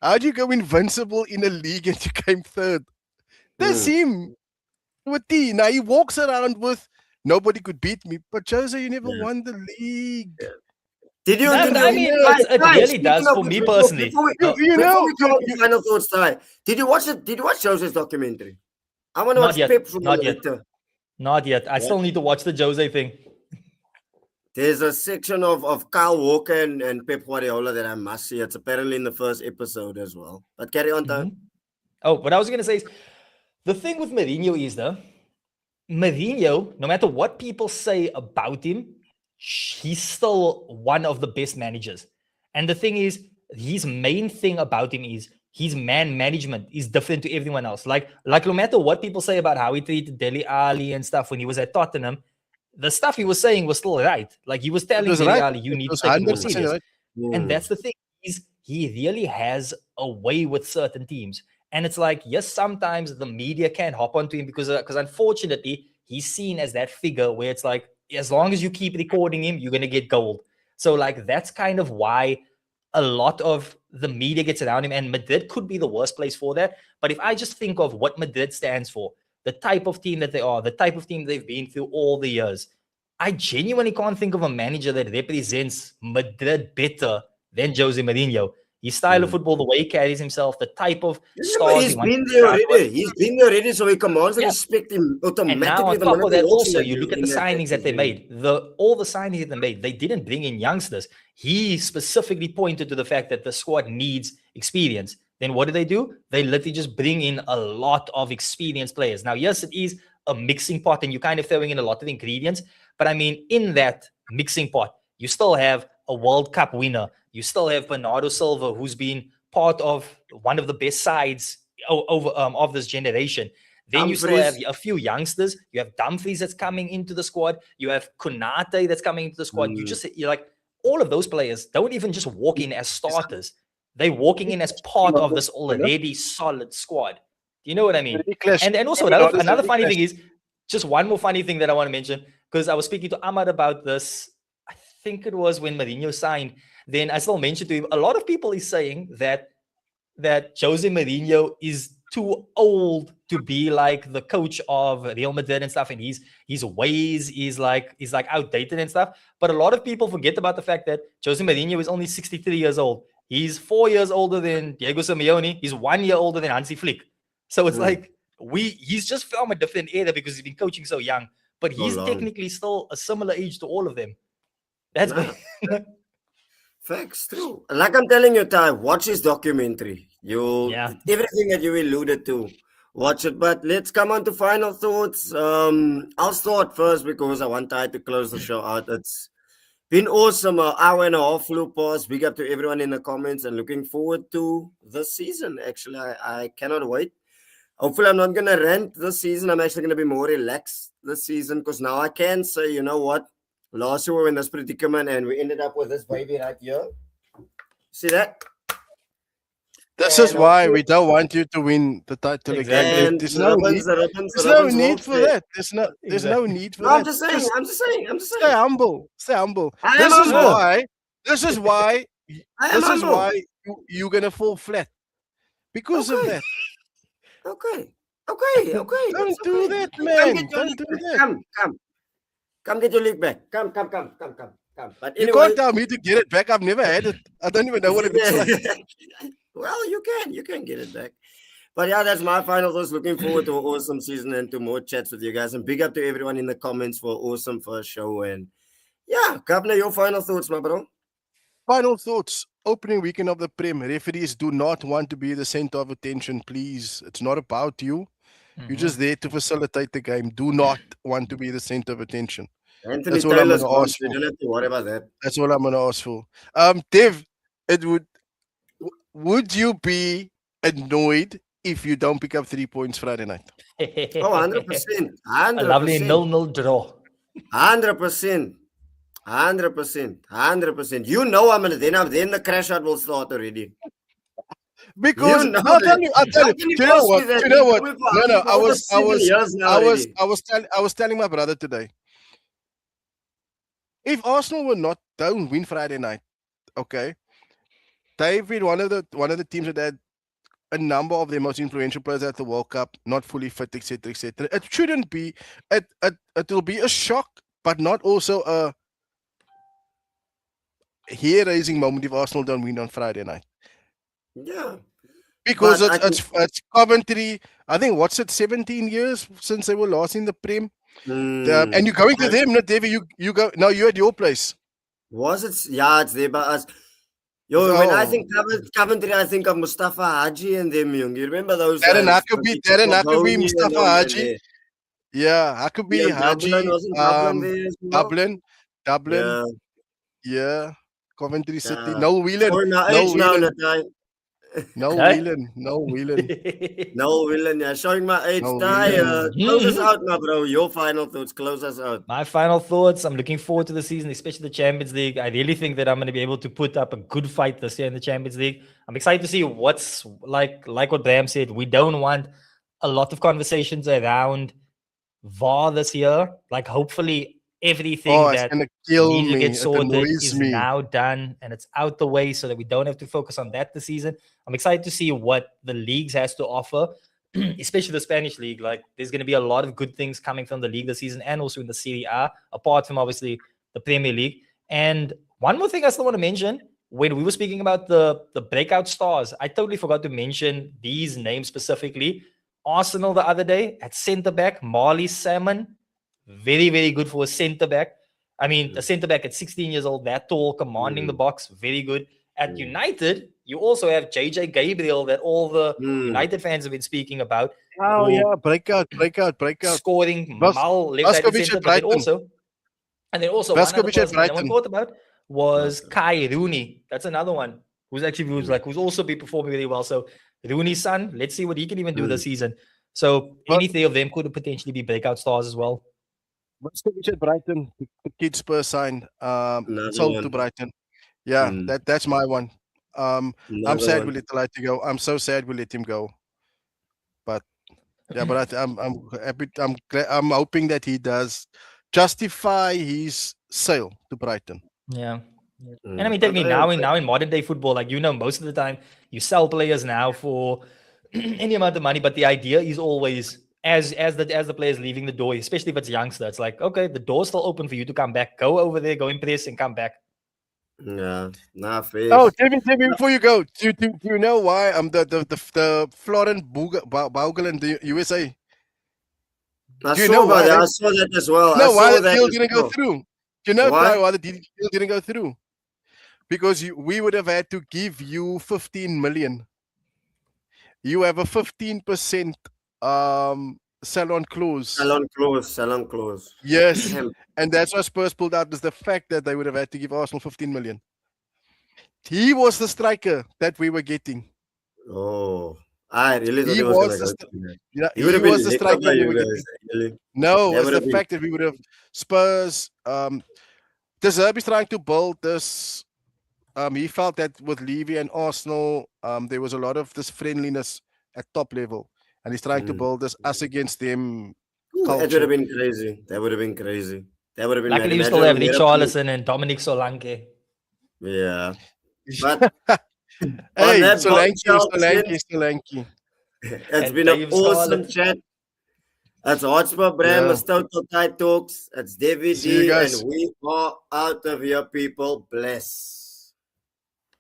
How do you go invincible in a league and you came third? That's him. With T. Now he walks around with nobody could beat me. But Jose, you never won the league. Did you? No, Did but you? I mean, it Guys, really speaking does of for which, me personally. before we No, You before know, we come on to final thoughts, Ty, did you watch it? Did you watch Jose's documentary? I want to not watch yet. Pep's role Not yet. later. Not yet. I What? still need to watch the Jose thing. There's a section of Kyle Walker and Pep Guardiola that I must see. It's apparently in the first episode as well. But carry on, Ty. Mhm. Oh, what I was going to say is the thing with Mourinho is though, Mourinho, no matter what people say about him, he's still one of the best managers. And the thing is, his main thing about him is his man management is different to everyone else. Like no matter what people say about how he treated Dele Alli and stuff when he was at Tottenham, the stuff he was saying was still right. Like he was it telling was Dele right. Alli, you It need to was take it more 100% serious. right. And Hmm. that's the thing. He really has a way with certain teams. And it's like, yes, sometimes the media can hop onto him because unfortunately, he's seen as that figure where it's like, as long as you keep recording him, you're going to get gold. So, like, that's kind of why a lot of the media gets around him. And Madrid could be the worst place for that. But if I just think of what Madrid stands for, the type of team that they are, the type of team they've been through all the years, I genuinely can't think of a manager that represents Madrid better than Jose Mourinho. His style of football, the way he carries himself, the type of Remember, stars he he's wants been to there surround with. already. He's been there already, so he commands the Yeah. respect him And now automatically on the top moment of he that, walks in also that, you look at in the that signings that they made. All the signings that they made, they didn't bring in youngsters. He specifically pointed to the fact that the squad needs experience. Then what do? They literally just bring in a lot of experienced players. Now, yes, it is a mixing pot, and you're kind of throwing in a lot of ingredients. But I mean, in that mixing pot, you still have a World Cup winner. You still have Bernardo Silva, who's been part of one of the best sides of this generation. Then you still have Dumfries. a few youngsters. You have Dumfries that's coming into the squad. You have Konate that's coming into the squad. You're like, all of those players don't even just walk in as starters. They're walking in as part of this already solid squad. Do you know what I mean? Already clashed. And also another funny thing is, just one more funny thing that I want to mention, because I was speaking to Ahmad about this. I think it was when Mourinho signed. Then I still mentioned to him, a lot of people is saying that Jose Mourinho is too old to be like the coach of Real Madrid and stuff, and his ways is like outdated and stuff. But a lot of people forget about the fact that Jose Mourinho is only 63 years old. He's 4 years older than Diego Simeone. He's 1 year older than Hansi Flick. So it's like he's just from a different era because he's been coaching so young. But So he's long. technically still a similar age to all of them. That's Nah. Facts, true. Like I'm telling you, Ty, watch his documentary. Yeah. Everything that you alluded to, watch it. But let's come on to final thoughts. I'll start first because I want Ty to close the show out. It's been awesome. An hour and a half flew past. Big up to everyone in the comments and looking forward to this season. Actually, I cannot wait. Hopefully, I'm not gonna rant this season. I'm actually gonna be more relaxed this season because now I can say, you know what? Last year we were in this predicament and we ended up with this baby right here. See that? This is And why we don't want you to win the title Exactly. again. and There's the no ribbons, need. the ribbons, the There's no ribbons need won't for stay. that. There's no need for No, I'm that. just saying. Just I'm just saying. I'm just stay saying. humble. Stay humble. I am This is humble. why. This is why. I am This is humble. why you're gonna fall flat because of Okay. that. Okay. Okay. Okay. Don't That's do okay. that, Come man. get your Don't league do back. that. Come get your league back. Come. But You anyway. can't tell me to get it back. I've never had it. I don't even know what it looks like. Well, you can get it back. But yeah, that's my final thoughts. Looking forward to an awesome season and to more chats with you guys. And big up to everyone in the comments for an awesome first show. And yeah, Governor, your final thoughts, my bro. Final thoughts. Opening weekend of the Prem. Referees do not want to be the center of attention, please. It's not about you. You're just there to facilitate the game. Do not want to be the center of attention. Anthony That's all I'm Taylor's going to gone, ask so you for. don't have to worry about that. That's all I'm going to ask for. Dev, would you be annoyed if you don't pick up 3 points Friday night? Oh, 100%. A lovely 100%. 0-0 draw. 100%. 100%. You know I'm gonna then the crash out will start already. Because You know I'll that. tell you. How can Do you you know force me what? that? Do you know what? You've been No, with me for I over 7 years now already. was telling my brother today. If Arsenal don't win Friday night, okay, they've been one of the teams that had a number of their most influential players at the World Cup not fully fit, etc., etc. It shouldn't be. It will be a shock, but not also a hair-raising moment if Arsenal don't win on Friday night. Yeah. Because But it's I think, it's, it's Coventry. I think what's it, 17 years since they were last in the Prem. And you're going to them, not David. You go now. You're at your place. was it? Yeah, it's there by us. Yo, when I Oh, think Coventry, I think of Mustafa Haji and them, young. You remember those Darren guys? Huckabee, Bony and Mustafa all that Haji. there. Yeah, Yeah, Huckabee, Dublin, Haji, wasn't Dublin there as well? Dublin. Yeah. Yeah, Coventry City. Yeah. Noel Whelan, Showing my Noel age now, Whelan, Natai. Noel Hey? Whelan, Noel Whelan, No, Willen, yeah. Showing my age. Noel Ty, Whelan. close us out now, bro. Your final thoughts. Close us out. My final thoughts. I'm looking forward to the season, especially the Champions League. I really think that I'm going to be able to put up a good fight this year in the Champions League. I'm excited to see what's like what Bram said. We don't want a lot of conversations around VAR this year. Like, hopefully, everything Oh, it's that gonna kill needs to get me. It sorted annoys is me. now done and it's out the way so that we don't have to focus on that this season. I'm excited to see what the leagues has to offer, especially the Spanish league. Like, there's going to be a lot of good things coming from the league this season and also in the Serie A, apart from obviously the Premier League. And one more thing I still want to mention, when we were speaking about the breakout stars, I totally forgot to mention these names specifically. Arsenal the other day at centre back, Marley Salmon, very, very good for a centre back. I mean, a centre back at 16 years old, that tall, commanding the box, very good. At United, you also have JJ Gabriel that all the United fans have been speaking about, Oh who yeah, breakout. scoring Vas- Mal left-sided Vascovic centre, at but then Brighton. also, and then also one other Vascovic at person that no one Brighton. thought about was Kai Rooney. That's another one who's also been performing really well. So Rooney's son, let's see what he can even do this season. So But any three of them could potentially be breakout stars as well. Vascovic at Brighton. The kid Spurs signed. Another Sold to one. Brighton. Yeah, that's my one. I'm Another sad one. we let the light go. I'm so sad we let him go. But yeah, but I'm happy. I'm hoping that he does justify his sale to Brighton. Yeah. And I mean, But technically now in modern day football, like, most of the time you sell players now for any amount of money, but the idea is always as the player's leaving the door, especially if it's youngster, it's like, okay, the door's still open for you to come back. Go over there, go impress and come back. yeah, nah, fair. Oh, tell me before you go. Do you know why the Florent Bogle in the USA? I Do you know saw about why that. that? I saw that as well. I No, why saw the that deal as didn't go well. through? Do you know Why? why the deal didn't go through? Because we would have had to give you 15 million. You have a 15% sell-on clause. Salon close. Yes, Damn. and that's why Spurs pulled out, is the fact that they would have had to give Arsenal 15 million. He was the striker that we were getting. Oh, I really thought He he was gonna was go the through that. he He would have been was the lit up striker by we you were guys. getting. Really. No, That it's would the have been. fact that we would have Spurs. De Zerbi is trying to build this. He felt that with Levy and Arsenal, there was a lot of this friendliness at top level, and he's trying to build this us against them Ooh, it would culture. have been crazy. That would have been crazy. That would have been mad. Luckily, you Imagine still have on Europe. Richarlison and Dominic Solanke. Yeah. But on Hey, that bombshell, Solanke. it's and been an Dave awesome Scarlett. chat. It's Hotspur Bram, Yeah. it's Total Tide Talks, it's See you DVD, and guys. we are out of here, people. Bless.